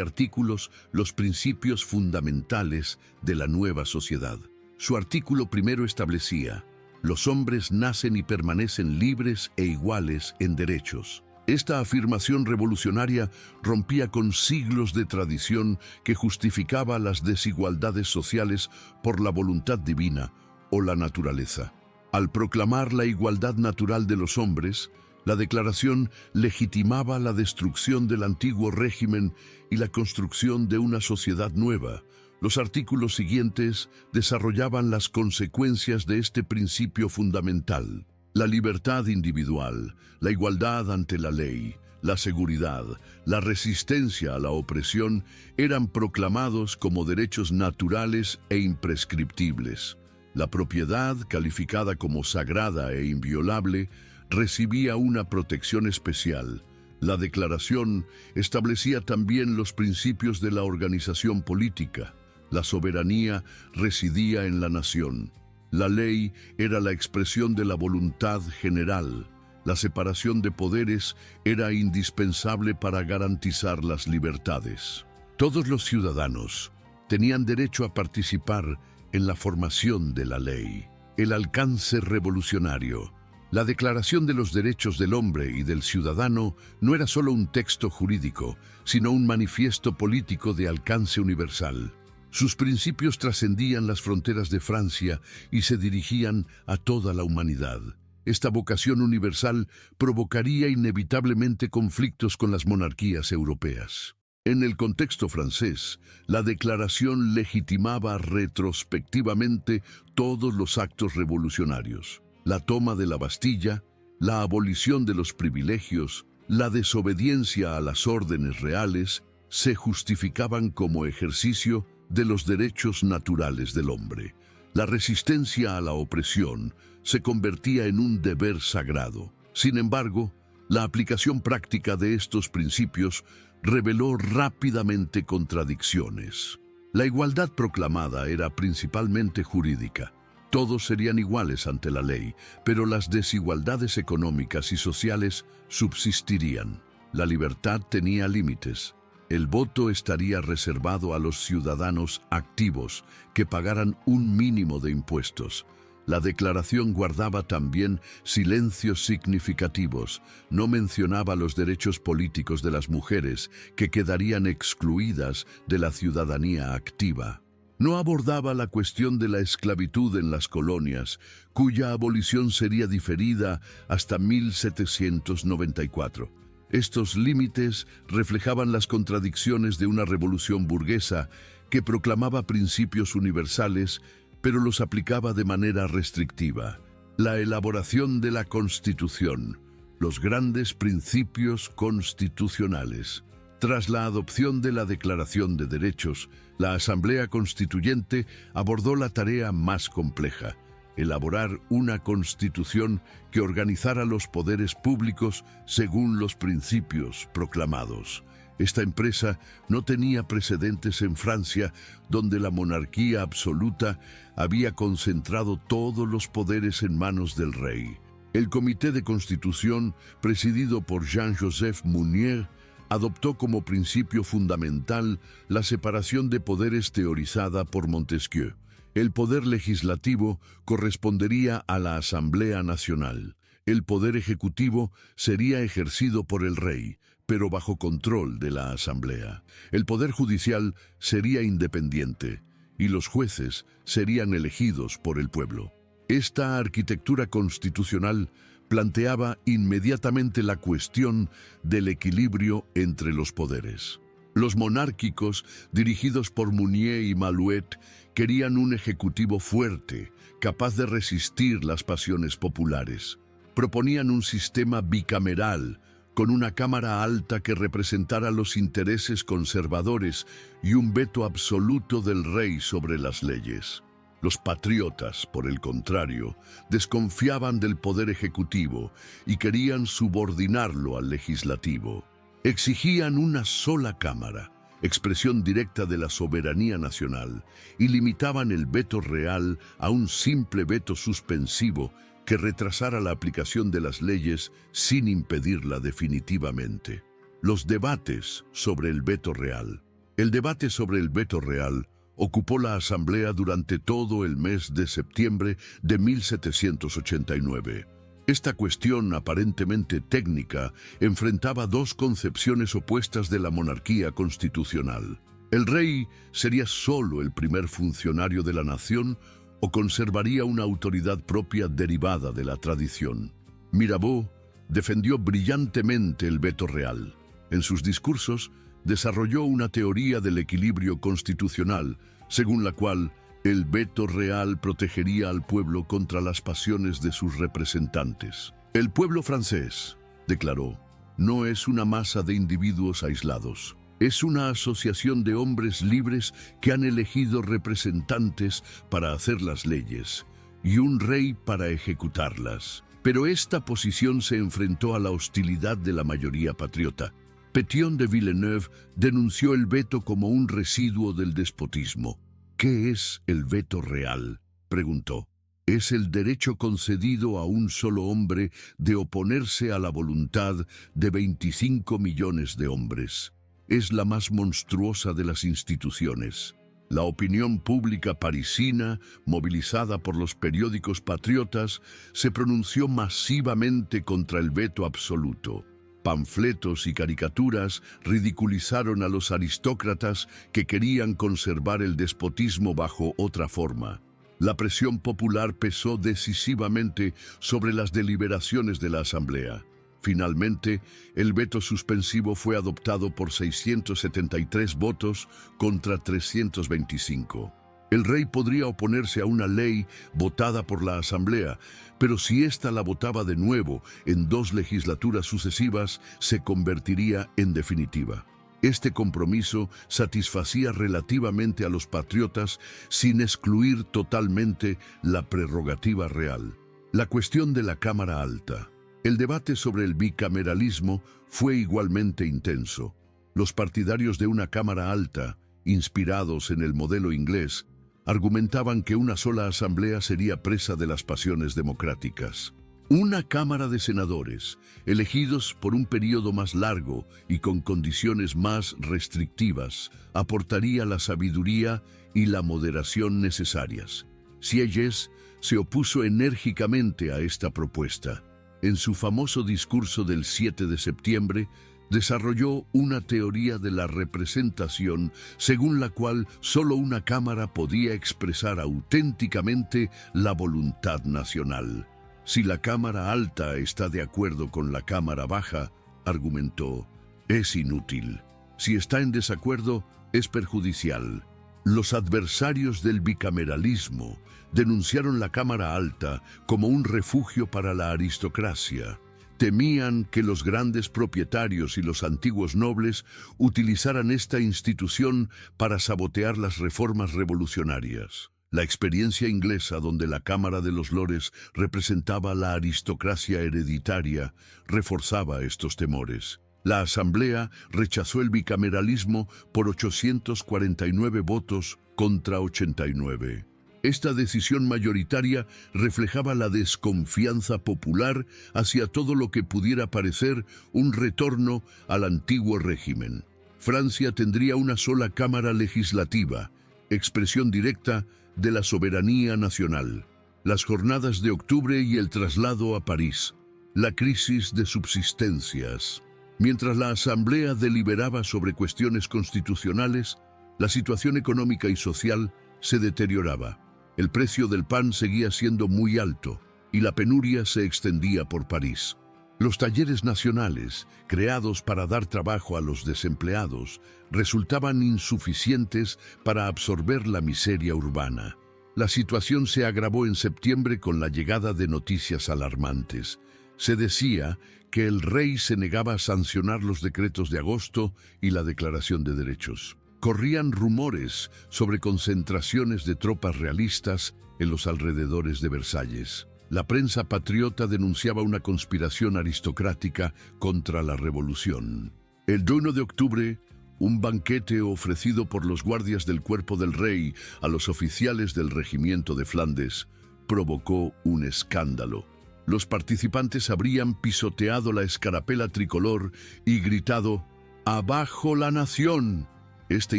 artículos los principios fundamentales de la nueva sociedad. Su artículo primero establecía: los hombres nacen y permanecen libres e iguales en derechos. Esta afirmación revolucionaria rompía con siglos de tradición que justificaba las desigualdades sociales por la voluntad divina o la naturaleza. Al proclamar la igualdad natural de los hombres, la declaración legitimaba la destrucción del antiguo régimen y la construcción de una sociedad nueva. Los artículos siguientes desarrollaban las consecuencias de este principio fundamental. La libertad individual, la igualdad ante la ley, la seguridad, la resistencia a la opresión eran proclamados como derechos naturales e imprescriptibles. La propiedad, calificada como sagrada e inviolable, recibía una protección especial. La declaración establecía también los principios de la organización política. La soberanía residía en la nación. La ley era la expresión de la voluntad general. La separación de poderes era indispensable para garantizar las libertades. Todos los ciudadanos tenían derecho a participar en la formación de la ley. El alcance revolucionario. La Declaración de los Derechos del Hombre y del Ciudadano no era solo un texto jurídico, sino un manifiesto político de alcance universal. Sus principios trascendían las fronteras de Francia y se dirigían a toda la humanidad. Esta vocación universal provocaría inevitablemente conflictos con las monarquías europeas. En el contexto francés, la declaración legitimaba retrospectivamente todos los actos revolucionarios. La toma de la Bastilla, la abolición de los privilegios, la desobediencia a las órdenes reales, se justificaban como ejercicio de los derechos naturales del hombre. La resistencia a la opresión se convertía en un deber sagrado. Sin embargo, la aplicación práctica de estos principios reveló rápidamente contradicciones. La igualdad proclamada era principalmente jurídica. Todos serían iguales ante la ley, pero las desigualdades económicas y sociales subsistirían. La libertad tenía límites. El voto estaría reservado a los ciudadanos activos que pagaran un mínimo de impuestos. La declaración guardaba también silencios significativos. No mencionaba los derechos políticos de las mujeres, que quedarían excluidas de la ciudadanía activa. No abordaba la cuestión de la esclavitud en las colonias, cuya abolición sería diferida hasta 1794. Estos límites reflejaban las contradicciones de una revolución burguesa que proclamaba principios universales, pero los aplicaba de manera restrictiva. La elaboración de la Constitución, los grandes principios constitucionales. Tras la adopción de la Declaración de Derechos, la Asamblea Constituyente abordó la tarea más compleja: elaborar una constitución que organizara los poderes públicos según los principios proclamados. Esta empresa no tenía precedentes en Francia, donde la monarquía absoluta había concentrado todos los poderes en manos del rey. El Comité de Constitución, presidido por Jean-Joseph Mounier, adoptó como principio fundamental la separación de poderes teorizada por Montesquieu. El poder legislativo correspondería a la Asamblea Nacional. El poder ejecutivo sería ejercido por el rey, pero bajo control de la Asamblea. El poder judicial sería independiente y los jueces serían elegidos por el pueblo. Esta arquitectura constitucional planteaba inmediatamente la cuestión del equilibrio entre los poderes. Los monárquicos, dirigidos por Mounier y Malouet, querían un ejecutivo fuerte, capaz de resistir las pasiones populares. Proponían un sistema bicameral, con una Cámara Alta que representara los intereses conservadores y un veto absoluto del rey sobre las leyes. Los patriotas, por el contrario, desconfiaban del poder ejecutivo y querían subordinarlo al legislativo. Exigían una sola cámara, expresión directa de la soberanía nacional, y limitaban el veto real a un simple veto suspensivo que retrasara la aplicación de las leyes sin impedirla definitivamente. Los debates sobre el veto real. El debate sobre el veto real ocupó la Asamblea durante todo el mes de septiembre de 1789. Esta cuestión aparentemente técnica enfrentaba dos concepciones opuestas de la monarquía constitucional. ¿El rey sería solo el primer funcionario de la nación o conservaría una autoridad propia derivada de la tradición? Mirabeau defendió brillantemente el veto real. En sus discursos desarrolló una teoría del equilibrio constitucional, según la cual el veto real protegería al pueblo contra las pasiones de sus representantes. El pueblo francés, declaró, no es una masa de individuos aislados. Es una asociación de hombres libres que han elegido representantes para hacer las leyes y un rey para ejecutarlas. Pero esta posición se enfrentó a la hostilidad de la mayoría patriota. Pétion de Villeneuve denunció el veto como un residuo del despotismo. ¿Qué es el veto real?, preguntó. Es el derecho concedido a un solo hombre de oponerse a la voluntad de 25 millones de hombres. Es la más monstruosa de las instituciones. La opinión pública parisina, movilizada por los periódicos patriotas, se pronunció masivamente contra el veto absoluto. Panfletos y caricaturas ridiculizaron a los aristócratas que querían conservar el despotismo bajo otra forma. La presión popular pesó decisivamente sobre las deliberaciones de la Asamblea. Finalmente, el veto suspensivo fue adoptado por 673 votos contra 325. El rey podría oponerse a una ley votada por la Asamblea, pero si ésta la votaba de nuevo en 2 legislaturas sucesivas, se convertiría en definitiva. Este compromiso satisfacía relativamente a los patriotas sin excluir totalmente la prerrogativa real. La cuestión de la Cámara Alta. El debate sobre el bicameralismo fue igualmente intenso. Los partidarios de una Cámara Alta, inspirados en el modelo inglés, argumentaban que una sola asamblea sería presa de las pasiones democráticas. Una Cámara de Senadores, elegidos por un periodo más largo y con condiciones más restrictivas, aportaría la sabiduría y la moderación necesarias. Sieyès se opuso enérgicamente a esta propuesta. En su famoso discurso del 7 de septiembre, desarrolló una teoría de la representación según la cual solo una cámara podía expresar auténticamente la voluntad nacional. Si la Cámara Alta está de acuerdo con la Cámara Baja, argumentó, es inútil. Si está en desacuerdo, es perjudicial. Los adversarios del bicameralismo denunciaron la Cámara Alta como un refugio para la aristocracia. Temían que los grandes propietarios y los antiguos nobles utilizaran esta institución para sabotear las reformas revolucionarias. La experiencia inglesa, donde la Cámara de los Lores representaba la aristocracia hereditaria, reforzaba estos temores. La Asamblea rechazó el bicameralismo por 849 votos contra 89. Esta decisión mayoritaria reflejaba la desconfianza popular hacia todo lo que pudiera parecer un retorno al antiguo régimen. Francia tendría una sola cámara legislativa, expresión directa de la soberanía nacional. Las jornadas de octubre y el traslado a París. La crisis de subsistencias. Mientras la Asamblea deliberaba sobre cuestiones constitucionales, la situación económica y social se deterioraba. El precio del pan seguía siendo muy alto y la penuria se extendía por París. Los talleres nacionales, creados para dar trabajo a los desempleados, resultaban insuficientes para absorber la miseria urbana. La situación se agravó en septiembre con la llegada de noticias alarmantes. Se decía que el rey se negaba a sancionar los decretos de agosto y la Declaración de Derechos. Corrían rumores sobre concentraciones de tropas realistas en los alrededores de Versalles. La prensa patriota denunciaba una conspiración aristocrática contra la revolución. El 1 de octubre, un banquete ofrecido por los guardias del cuerpo del rey a los oficiales del regimiento de Flandes provocó un escándalo. Los participantes habrían pisoteado la escarapela tricolor y gritado «¡Abajo la nación!». Este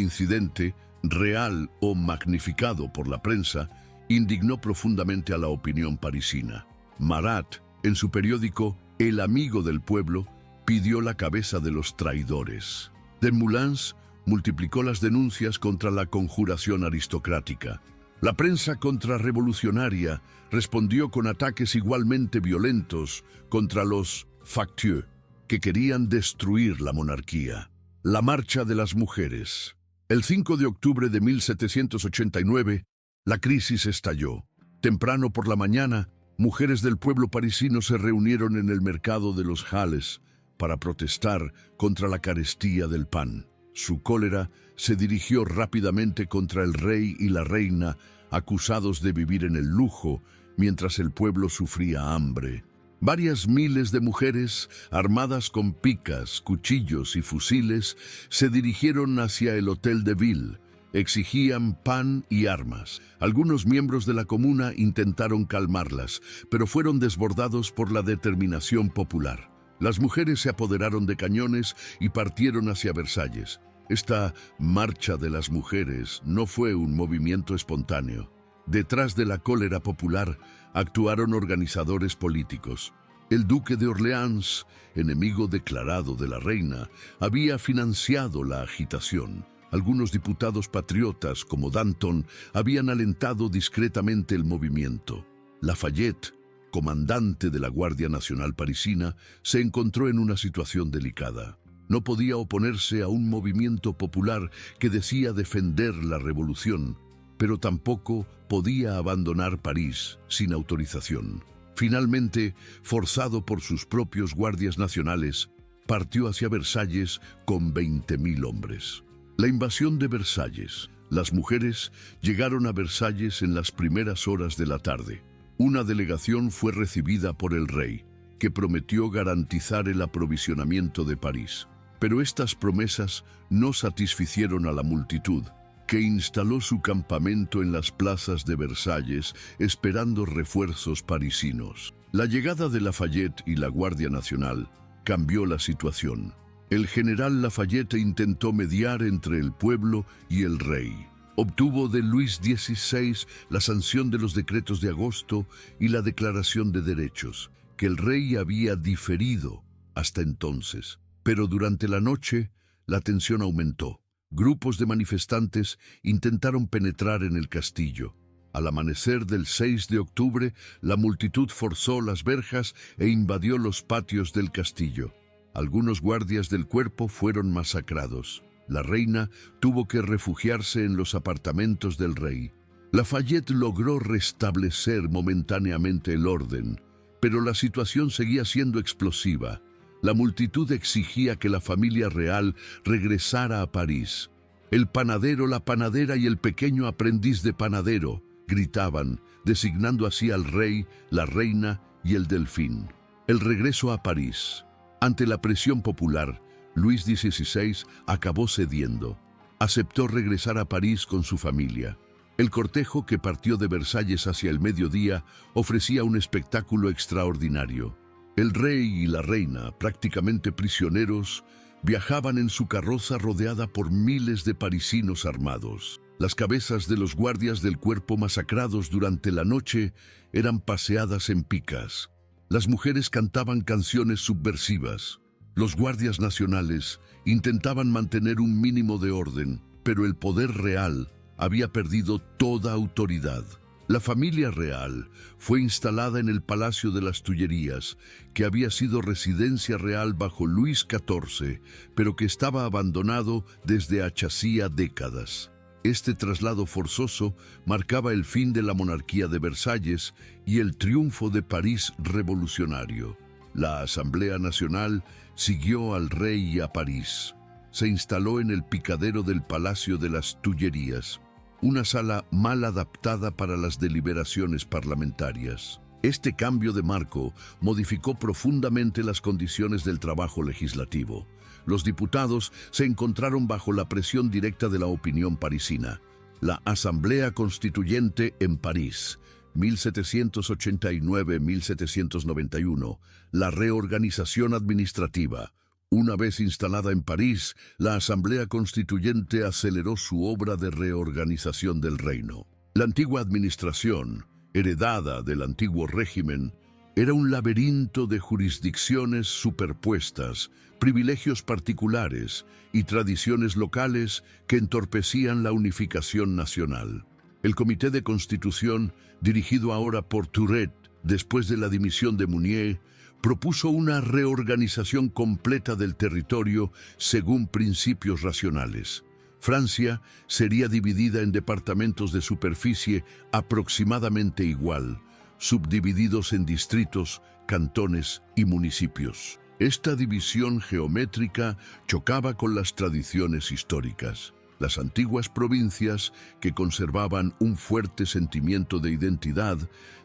incidente, real o magnificado por la prensa, indignó profundamente a la opinión parisina. Marat, en su periódico El Amigo del Pueblo, pidió la cabeza de los traidores. Desmoulins multiplicó las denuncias contra la conjuración aristocrática. La prensa contrarrevolucionaria respondió con ataques igualmente violentos contra los factieux, que querían destruir la monarquía. La marcha de las mujeres. El 5 de octubre de 1789, la crisis estalló. Temprano por la mañana, mujeres del pueblo parisino se reunieron en el mercado de los Halles para protestar contra la carestía del pan. Su cólera se dirigió rápidamente contra el rey y la reina, acusados de vivir en el lujo, mientras el pueblo sufría hambre. Varias miles de mujeres, armadas con picas, cuchillos y fusiles, se dirigieron hacia el Hotel de Ville, Exigían pan y armas. Algunos miembros de la comuna intentaron calmarlas, pero fueron desbordados por la determinación popular. Las mujeres se apoderaron de cañones y partieron hacia Versalles. Esta marcha de las mujeres no fue un movimiento espontáneo. Detrás de la cólera popular actuaron organizadores políticos. El duque de Orleans, enemigo declarado de la reina, había financiado la agitación. Algunos diputados patriotas, como Danton, habían alentado discretamente el movimiento. Lafayette, comandante de la Guardia Nacional parisina, se encontró en una situación delicada. No podía oponerse a un movimiento popular que decía defender la revolución, pero tampoco podía abandonar París sin autorización. Finalmente, forzado por sus propios guardias nacionales, partió hacia Versalles con 20.000 hombres. La invasión de Versalles. Las mujeres llegaron a Versalles en las primeras horas de la tarde. Una delegación fue recibida por el rey, que prometió garantizar el aprovisionamiento de París. Pero estas promesas no satisficieron a la multitud, que instaló su campamento en las plazas de Versalles esperando refuerzos parisinos. La llegada de Lafayette y la Guardia Nacional cambió la situación. El general Lafayette intentó mediar entre el pueblo y el rey. Obtuvo de Luis XVI la sanción de los decretos de agosto y la declaración de derechos, que el rey había diferido hasta entonces. Pero durante la noche, la tensión aumentó. Grupos de manifestantes intentaron penetrar en el castillo. Al amanecer del 6 de octubre, la multitud forzó las verjas e invadió los patios del castillo. Algunos guardias del cuerpo fueron masacrados. La reina tuvo que refugiarse en los apartamentos del rey. Lafayette logró restablecer momentáneamente el orden, pero la situación seguía siendo explosiva. La multitud exigía que la familia real regresara a París. El panadero, la panadera y el pequeño aprendiz de panadero gritaban, designando así al rey, la reina y el delfín. El regreso a París. Ante la presión popular, Luis XVI acabó cediendo. Aceptó regresar a París con su familia. El cortejo que partió de Versalles hacia el mediodía ofrecía un espectáculo extraordinario. El rey y la reina, prácticamente prisioneros, viajaban en su carroza rodeada por miles de parisinos armados. Las cabezas de los guardias del cuerpo masacrados durante la noche eran paseadas en picas. Las mujeres cantaban canciones subversivas. Los guardias nacionales intentaban mantener un mínimo de orden, pero el poder real había perdido toda autoridad. La familia real fue instalada en el Palacio de las Tullerías, que había sido residencia real bajo Luis XIV, pero que estaba abandonado desde hacía décadas. Este traslado forzoso marcaba el fin de la monarquía de Versalles y el triunfo de París revolucionario. La Asamblea Nacional siguió al rey a París. Se instaló en el picadero del Palacio de las Tullerías, una sala mal adaptada para las deliberaciones parlamentarias. Este cambio de marco modificó profundamente las condiciones del trabajo legislativo. Los diputados se encontraron bajo la presión directa de la opinión parisina. La Asamblea Constituyente en París, 1789-1791, la reorganización administrativa. Una vez instalada en París, la Asamblea Constituyente aceleró su obra de reorganización del reino. La antigua administración, heredada del antiguo régimen, era un laberinto de jurisdicciones superpuestas, privilegios particulares y tradiciones locales que entorpecían la unificación nacional. El Comité de Constitución, dirigido ahora por Turret, después de la dimisión de Mounier, propuso una reorganización completa del territorio según principios racionales. Francia sería dividida en departamentos de superficie aproximadamente igual, subdivididos en distritos, cantones y municipios. Esta división geométrica chocaba con las tradiciones históricas. Las antiguas provincias, que conservaban un fuerte sentimiento de identidad,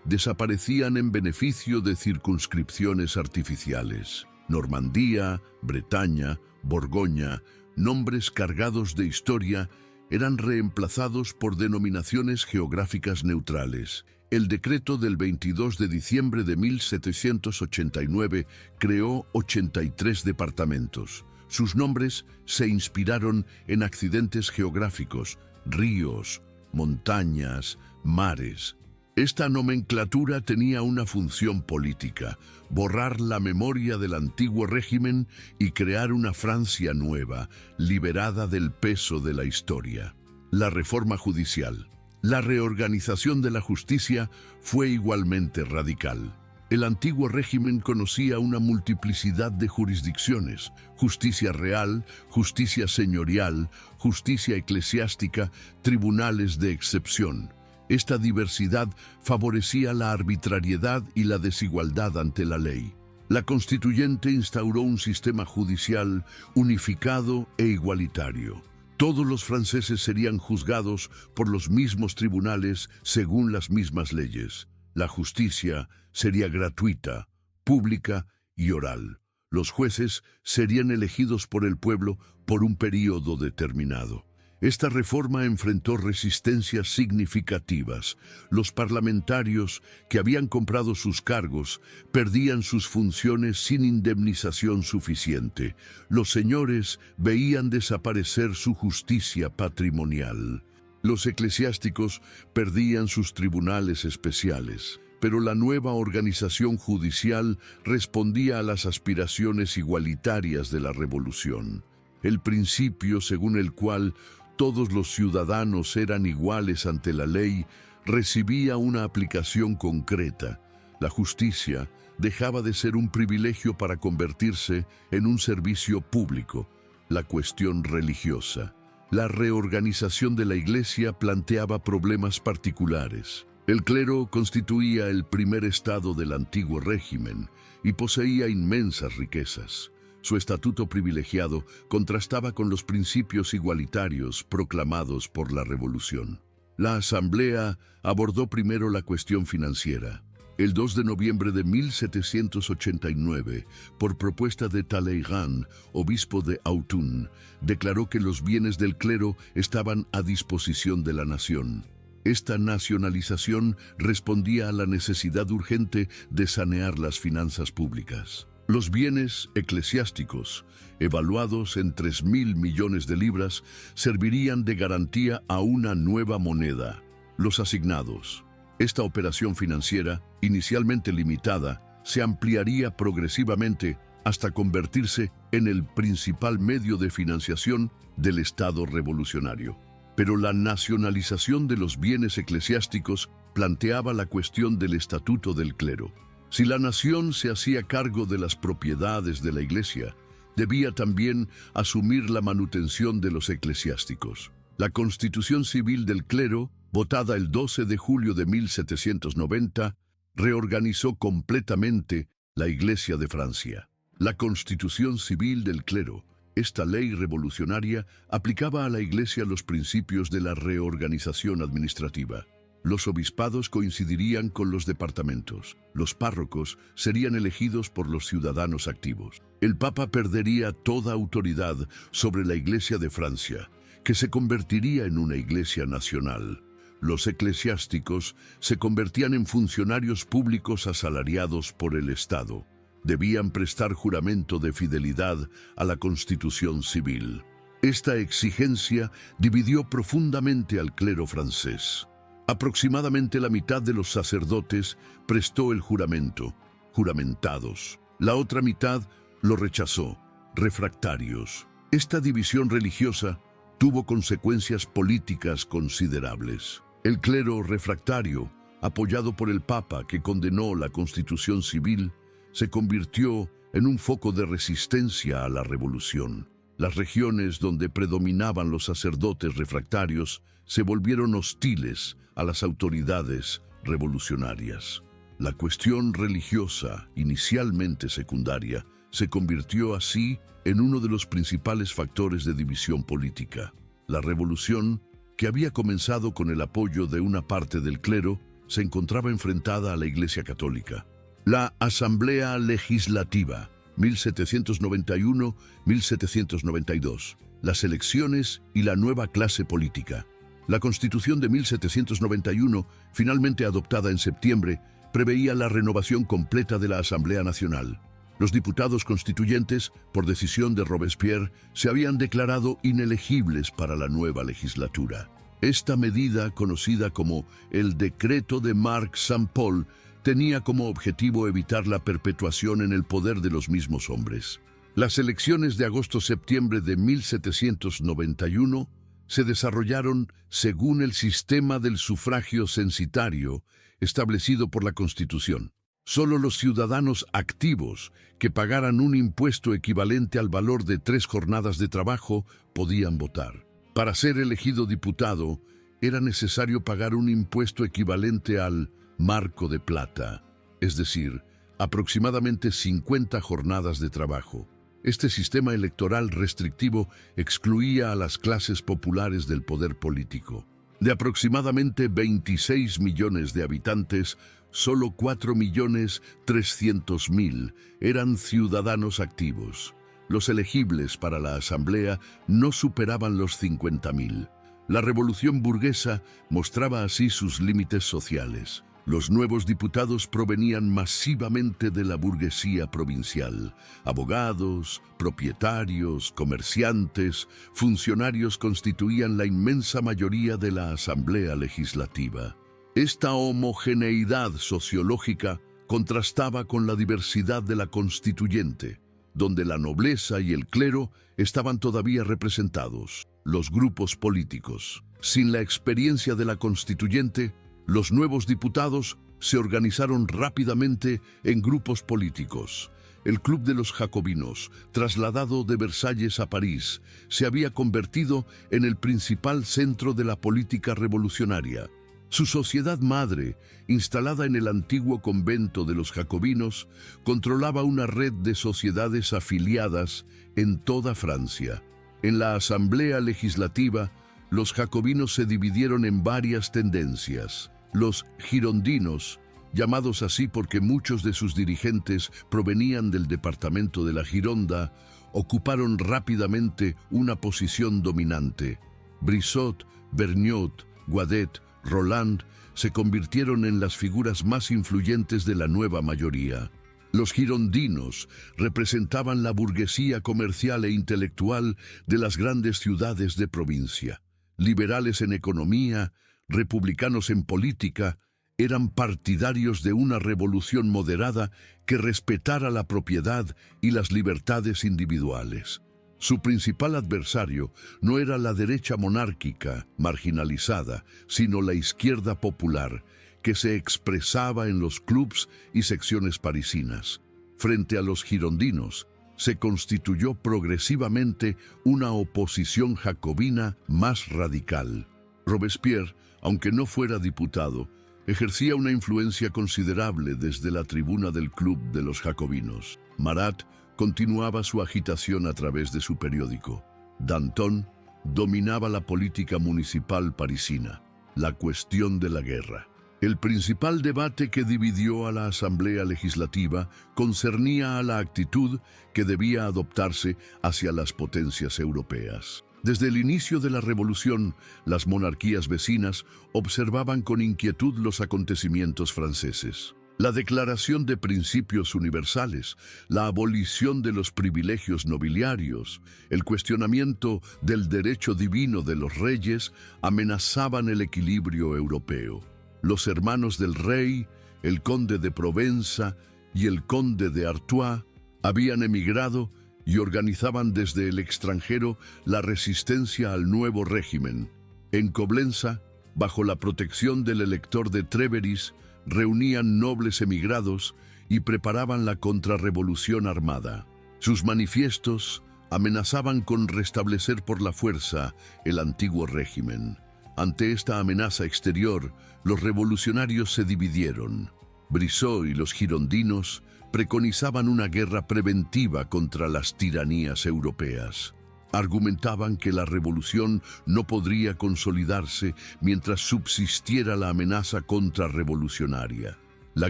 desaparecían en beneficio de circunscripciones artificiales. Normandía, Bretaña, Borgoña, nombres cargados de historia eran reemplazados por denominaciones geográficas neutrales. El decreto del 22 de diciembre de 1789 creó 83 departamentos. Sus nombres se inspiraron en accidentes geográficos, ríos, montañas, mares. Esta nomenclatura tenía una función política: borrar la memoria del antiguo régimen y crear una Francia nueva, liberada del peso de la historia. La reforma judicial. La reorganización de la justicia fue igualmente radical. El antiguo régimen conocía una multiplicidad de jurisdicciones: justicia real, justicia señorial, justicia eclesiástica, tribunales de excepción. Esta diversidad favorecía la arbitrariedad y la desigualdad ante la ley. La Constituyente instauró un sistema judicial unificado e igualitario. Todos los franceses serían juzgados por los mismos tribunales según las mismas leyes. La justicia sería gratuita, pública y oral. Los jueces serían elegidos por el pueblo por un período determinado. Esta reforma enfrentó resistencias significativas. Los parlamentarios que habían comprado sus cargos perdían sus funciones sin indemnización suficiente. Los señores veían desaparecer su justicia patrimonial. Los eclesiásticos perdían sus tribunales especiales. Pero la nueva organización judicial respondía a las aspiraciones igualitarias de la revolución. El principio según el cual todos los ciudadanos eran iguales ante la ley recibía una aplicación concreta. La justicia dejaba de ser un privilegio para convertirse en un servicio público. La cuestión religiosa. La reorganización de la Iglesia planteaba problemas particulares. El clero constituía el primer estado del antiguo régimen y poseía inmensas riquezas. Su estatuto privilegiado contrastaba con los principios igualitarios proclamados por la Revolución. La Asamblea abordó primero la cuestión financiera. El 2 de noviembre de 1789, por propuesta de Talleyrand, obispo de Autun, declaró que los bienes del clero estaban a disposición de la nación. Esta nacionalización respondía a la necesidad urgente de sanear las finanzas públicas. Los bienes eclesiásticos, evaluados en 3.000 millones de libras, servirían de garantía a una nueva moneda, los asignados. Esta operación financiera, inicialmente limitada, se ampliaría progresivamente hasta convertirse en el principal medio de financiación del Estado revolucionario. Pero la nacionalización de los bienes eclesiásticos planteaba la cuestión del estatuto del clero. Si la nación se hacía cargo de las propiedades de la Iglesia, debía también asumir la manutención de los eclesiásticos. La Constitución Civil del Clero, votada el 12 de julio de 1790, reorganizó completamente la Iglesia de Francia. La Constitución Civil del Clero, esta ley revolucionaria, aplicaba a la Iglesia los principios de la reorganización administrativa. Los obispados coincidirían con los departamentos. Los párrocos serían elegidos por los ciudadanos activos. El Papa perdería toda autoridad sobre la Iglesia de Francia, que se convertiría en una iglesia nacional. Los eclesiásticos se convertían en funcionarios públicos asalariados por el Estado. Debían prestar juramento de fidelidad a la Constitución Civil. Esta exigencia dividió profundamente al clero francés. Aproximadamente la mitad de los sacerdotes prestó el juramento, juramentados. La otra mitad lo rechazó, refractarios. Esta división religiosa tuvo consecuencias políticas considerables. El clero refractario, apoyado por el Papa que condenó la Constitución Civil, se convirtió en un foco de resistencia a la revolución. Las regiones donde predominaban los sacerdotes refractarios se volvieron hostiles a las autoridades revolucionarias. La cuestión religiosa, inicialmente secundaria, se convirtió así en uno de los principales factores de división política. La revolución, que había comenzado con el apoyo de una parte del clero, se encontraba enfrentada a la Iglesia Católica. La Asamblea Legislativa, 1791-1792. las elecciones y la nueva clase política. La Constitución de 1791, finalmente adoptada en septiembre, preveía la renovación completa de la Asamblea Nacional. Los diputados constituyentes, por decisión de Robespierre, se habían declarado inelegibles para la nueva legislatura. Esta medida, conocida como el Decreto de Marc Saint-Pol, tenía como objetivo evitar la perpetuación en el poder de los mismos hombres. Las elecciones de agosto-septiembre de 1791 se desarrollaron según el sistema del sufragio censitario establecido por la Constitución. Solo los ciudadanos activos que pagaran un impuesto equivalente al valor de 3 jornadas de trabajo podían votar. Para ser elegido diputado, era necesario pagar un impuesto equivalente al marco de plata, es decir, aproximadamente 50 jornadas de trabajo. Este sistema electoral restrictivo excluía a las clases populares del poder político. De aproximadamente 26 millones de habitantes, solo 4.300.000 eran ciudadanos activos. Los elegibles para la Asamblea no superaban los 50.000. La revolución burguesa mostraba así sus límites sociales. Los nuevos diputados provenían masivamente de la burguesía provincial. Abogados, propietarios, comerciantes, funcionarios constituían la inmensa mayoría de la Asamblea Legislativa. Esta homogeneidad sociológica contrastaba con la diversidad de la constituyente, donde la nobleza y el clero estaban todavía representados. Los grupos políticos. Sin la experiencia de la constituyente, los nuevos diputados se organizaron rápidamente en grupos políticos. El Club de los Jacobinos, trasladado de Versalles a París, se había convertido en el principal centro de la política revolucionaria. Su sociedad madre, instalada en el antiguo convento de los Jacobinos, controlaba una red de sociedades afiliadas en toda Francia. En la Asamblea Legislativa, los jacobinos se dividieron en varias tendencias. Los girondinos, llamados así porque muchos de sus dirigentes provenían del departamento de la Gironda, ocuparon rápidamente una posición dominante. Brissot, Vergniaud, Guadet, Roland se convirtieron en las figuras más influyentes de la nueva mayoría. Los girondinos representaban la burguesía comercial e intelectual de las grandes ciudades de provincia. Liberales en economía, republicanos en política, eran partidarios de una revolución moderada que respetara la propiedad y las libertades individuales. Su principal adversario no era la derecha monárquica, marginalizada, sino la izquierda popular, que se expresaba en los clubs y secciones parisinas. Frente a los girondinos, se constituyó progresivamente una oposición jacobina más radical. Robespierre, aunque no fuera diputado, ejercía una influencia considerable desde la tribuna del Club de los Jacobinos. Marat continuaba su agitación a través de su periódico. Danton dominaba la política municipal parisina, la cuestión de la guerra. El principal debate que dividió a la Asamblea Legislativa concernía a la actitud que debía adoptarse hacia las potencias europeas. Desde el inicio de la Revolución, las monarquías vecinas observaban con inquietud los acontecimientos franceses. La Declaración de Principios Universales, la abolición de los privilegios nobiliarios, el cuestionamiento del derecho divino de los reyes amenazaban el equilibrio europeo. Los hermanos del rey, el conde de Provenza y el conde de Artois, habían emigrado y organizaban desde el extranjero la resistencia al nuevo régimen. En Coblenza, bajo la protección del elector de Tréveris, reunían nobles emigrados y preparaban la contrarrevolución armada. Sus manifiestos amenazaban con restablecer por la fuerza el antiguo régimen. Ante esta amenaza exterior, los revolucionarios se dividieron. Brissot y los girondinos preconizaban una guerra preventiva contra las tiranías europeas. Argumentaban que la revolución no podría consolidarse mientras subsistiera la amenaza contrarrevolucionaria. La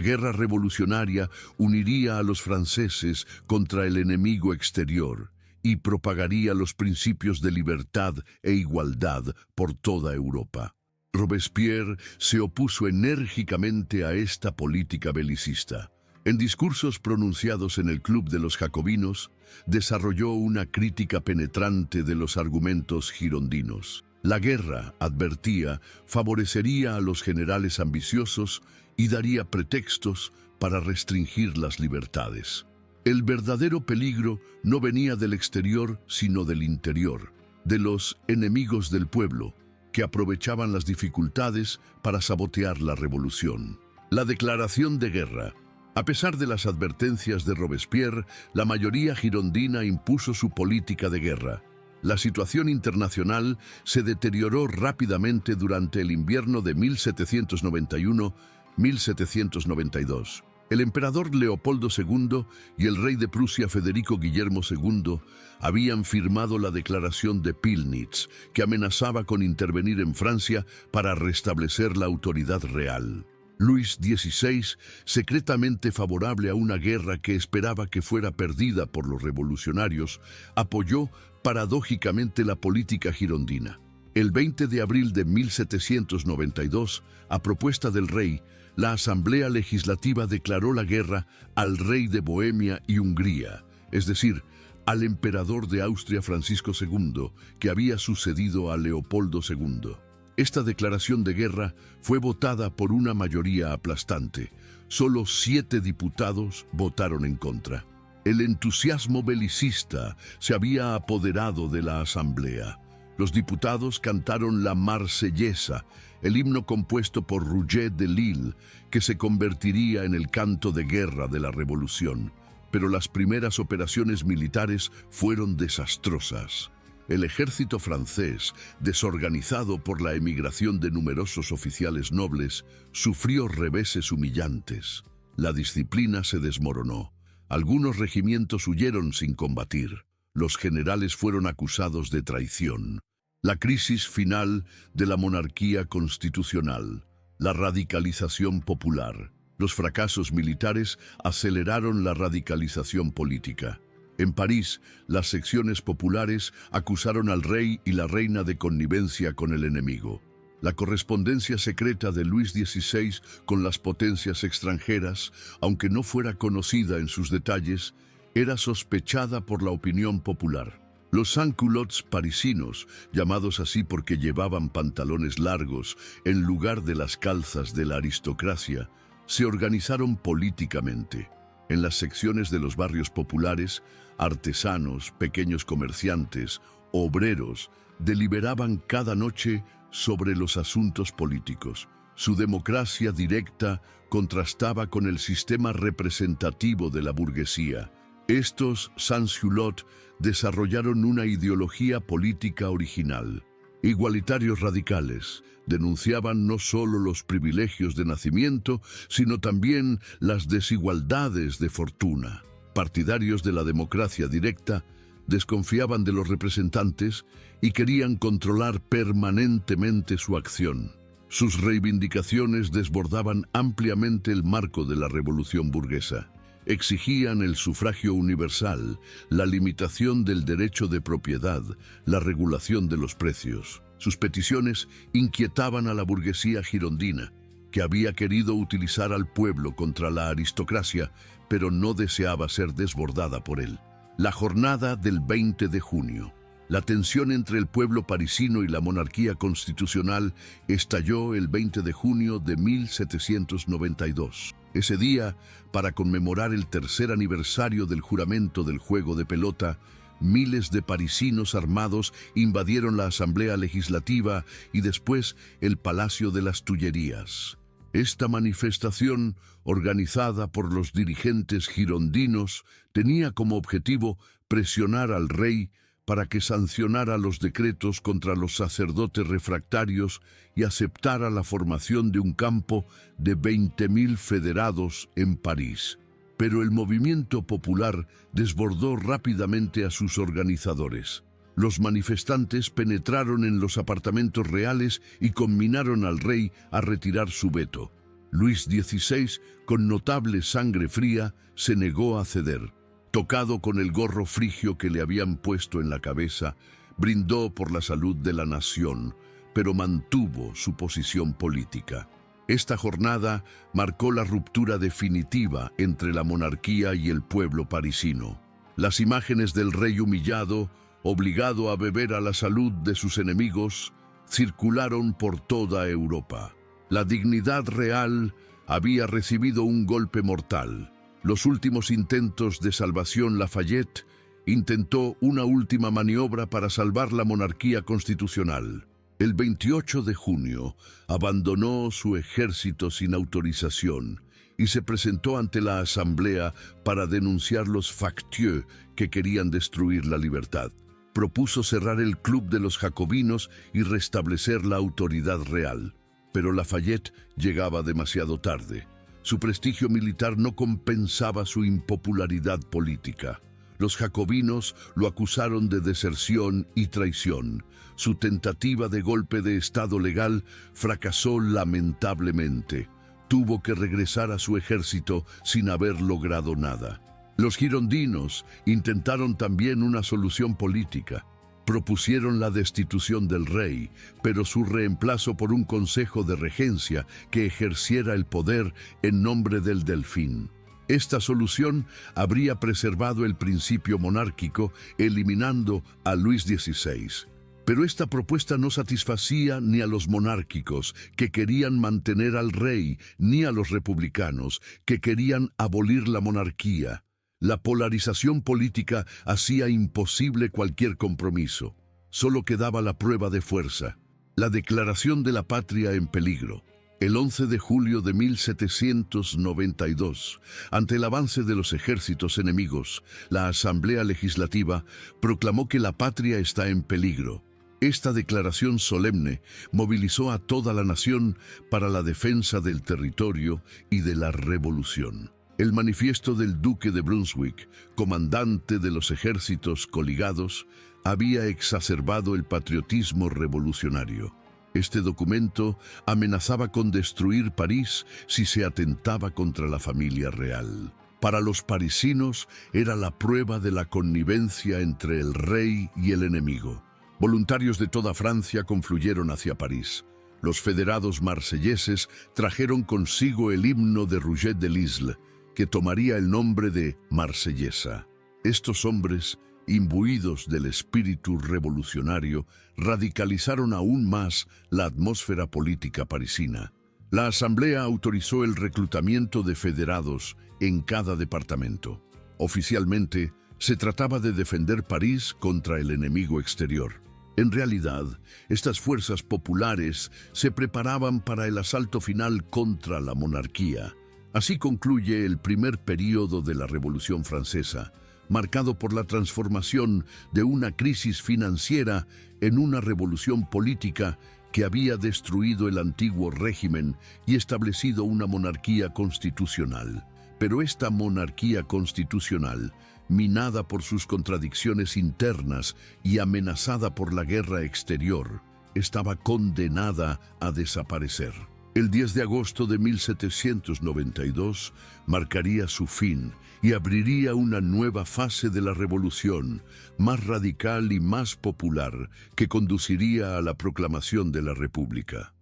guerra revolucionaria uniría a los franceses contra el enemigo exterior y propagaría los principios de libertad e igualdad por toda Europa. Robespierre se opuso enérgicamente a esta política belicista. En discursos pronunciados en el Club de los Jacobinos, desarrolló una crítica penetrante de los argumentos girondinos. La guerra, advertía, favorecería a los generales ambiciosos y daría pretextos para restringir las libertades. El verdadero peligro no venía del exterior, sino del interior, de los enemigos del pueblo, que aprovechaban las dificultades para sabotear la revolución. La declaración de guerra. A pesar de las advertencias de Robespierre, la mayoría girondina impuso su política de guerra. La situación internacional se deterioró rápidamente durante el invierno de 1791-1792. El emperador Leopoldo II y el rey de Prusia Federico Guillermo II habían firmado la declaración de Pillnitz, que amenazaba con intervenir en Francia para restablecer la autoridad real. Luis XVI, secretamente favorable a una guerra que esperaba que fuera perdida por los revolucionarios, apoyó paradójicamente la política girondina. El 20 de abril de 1792, a propuesta del rey, la Asamblea Legislativa declaró la guerra al rey de Bohemia y Hungría, es decir, al emperador de Austria Francisco II, que había sucedido a Leopoldo II. Esta declaración de guerra fue votada por una mayoría aplastante. Solo 7 diputados votaron en contra. El entusiasmo belicista se había apoderado de la Asamblea. Los diputados cantaron la Marsellesa, el himno compuesto por Rouget de Lille, que se convertiría en el canto de guerra de la Revolución. Pero las primeras operaciones militares fueron desastrosas. El ejército francés, desorganizado por la emigración de numerosos oficiales nobles, sufrió reveses humillantes. La disciplina se desmoronó. Algunos regimientos huyeron sin combatir. Los generales fueron acusados de traición. La crisis final de la monarquía constitucional, la radicalización popular. Los fracasos militares aceleraron la radicalización política. En París, las secciones populares acusaron al rey y la reina de connivencia con el enemigo. La correspondencia secreta de Luis XVI con las potencias extranjeras, aunque no fuera conocida en sus detalles, era sospechada por la opinión popular. Los sans-culottes parisinos, llamados así porque llevaban pantalones largos en lugar de las calzas de la aristocracia, se organizaron políticamente. En las secciones de los barrios populares, artesanos, pequeños comerciantes, obreros, deliberaban cada noche sobre los asuntos políticos. Su democracia directa contrastaba con el sistema representativo de la burguesía. Estos sans-culottes desarrollaron una ideología política original. Igualitarios radicales, denunciaban no solo los privilegios de nacimiento, sino también las desigualdades de fortuna. Partidarios de la democracia directa, desconfiaban de los representantes y querían controlar permanentemente su acción. Sus reivindicaciones desbordaban ampliamente el marco de la revolución burguesa. Exigían el sufragio universal, la limitación del derecho de propiedad, la regulación de los precios. Sus peticiones inquietaban a la burguesía girondina, que había querido utilizar al pueblo contra la aristocracia, pero no deseaba ser desbordada por él. La jornada del 20 de junio. La tensión entre el pueblo parisino y la monarquía constitucional estalló el 20 de junio de 1792. Ese día, para conmemorar el tercer aniversario del juramento del juego de pelota, miles de parisinos armados invadieron la Asamblea Legislativa y después el Palacio de las Tullerías. Esta manifestación, organizada por los dirigentes girondinos, tenía como objetivo presionar al rey para que sancionara los decretos contra los sacerdotes refractarios y aceptara la formación de un campo de 20.000 federados en París. Pero el movimiento popular desbordó rápidamente a sus organizadores. Los manifestantes penetraron en los apartamentos reales y conminaron al rey a retirar su veto. Luis XVI, con notable sangre fría, se negó a ceder. Tocado con el gorro frigio que le habían puesto en la cabeza, brindó por la salud de la nación, pero mantuvo su posición política. Esta jornada marcó la ruptura definitiva entre la monarquía y el pueblo parisino. Las imágenes del rey humillado, obligado a beber a la salud de sus enemigos, circularon por toda Europa. La dignidad real había recibido un golpe mortal. Los últimos intentos de salvación Lafayette intentó una última maniobra para salvar la monarquía constitucional. El 28 de junio abandonó su ejército sin autorización y se presentó ante la Asamblea para denunciar los factieux que querían destruir la libertad. Propuso cerrar el Club de los Jacobinos y restablecer la autoridad real. Pero Lafayette llegaba demasiado tarde. Su prestigio militar no compensaba su impopularidad política. Los jacobinos lo acusaron de deserción y traición. Su tentativa de golpe de Estado legal fracasó lamentablemente. Tuvo que regresar a su ejército sin haber logrado nada. Los girondinos intentaron también una solución política. Propusieron la destitución del rey, pero su reemplazo por un consejo de regencia que ejerciera el poder en nombre del delfín. Esta solución habría preservado el principio monárquico, eliminando a Luis XVI. Pero esta propuesta no satisfacía ni a los monárquicos, que querían mantener al rey, ni a los republicanos, que querían abolir la monarquía. La polarización política hacía imposible cualquier compromiso. Solo quedaba la prueba de fuerza, la declaración de la patria en peligro. El 11 de julio de 1792, ante el avance de los ejércitos enemigos, la Asamblea Legislativa proclamó que la patria está en peligro. Esta declaración solemne movilizó a toda la nación para la defensa del territorio y de la revolución. El manifiesto del duque de Brunswick, comandante de los ejércitos coligados, había exacerbado el patriotismo revolucionario. Este documento amenazaba con destruir París si se atentaba contra la familia real. Para los parisinos era la prueba de la connivencia entre el rey y el enemigo. Voluntarios de toda Francia confluyeron hacia París. Los federados marselleses trajeron consigo el himno de Rouget de Lisle, que tomaría el nombre de Marsellesa. Estos hombres, imbuidos del espíritu revolucionario, radicalizaron aún más la atmósfera política parisina. La Asamblea autorizó el reclutamiento de federados en cada departamento. Oficialmente, se trataba de defender París contra el enemigo exterior. En realidad, estas fuerzas populares se preparaban para el asalto final contra la monarquía. Así concluye el primer período de la Revolución Francesa, marcado por la transformación de una crisis financiera en una revolución política que había destruido el antiguo régimen y establecido una monarquía constitucional. Pero esta monarquía constitucional, minada por sus contradicciones internas y amenazada por la guerra exterior, estaba condenada a desaparecer. El 10 de agosto de 1792 marcaría su fin y abriría una nueva fase de la revolución, más radical y más popular, que conduciría a la proclamación de la República.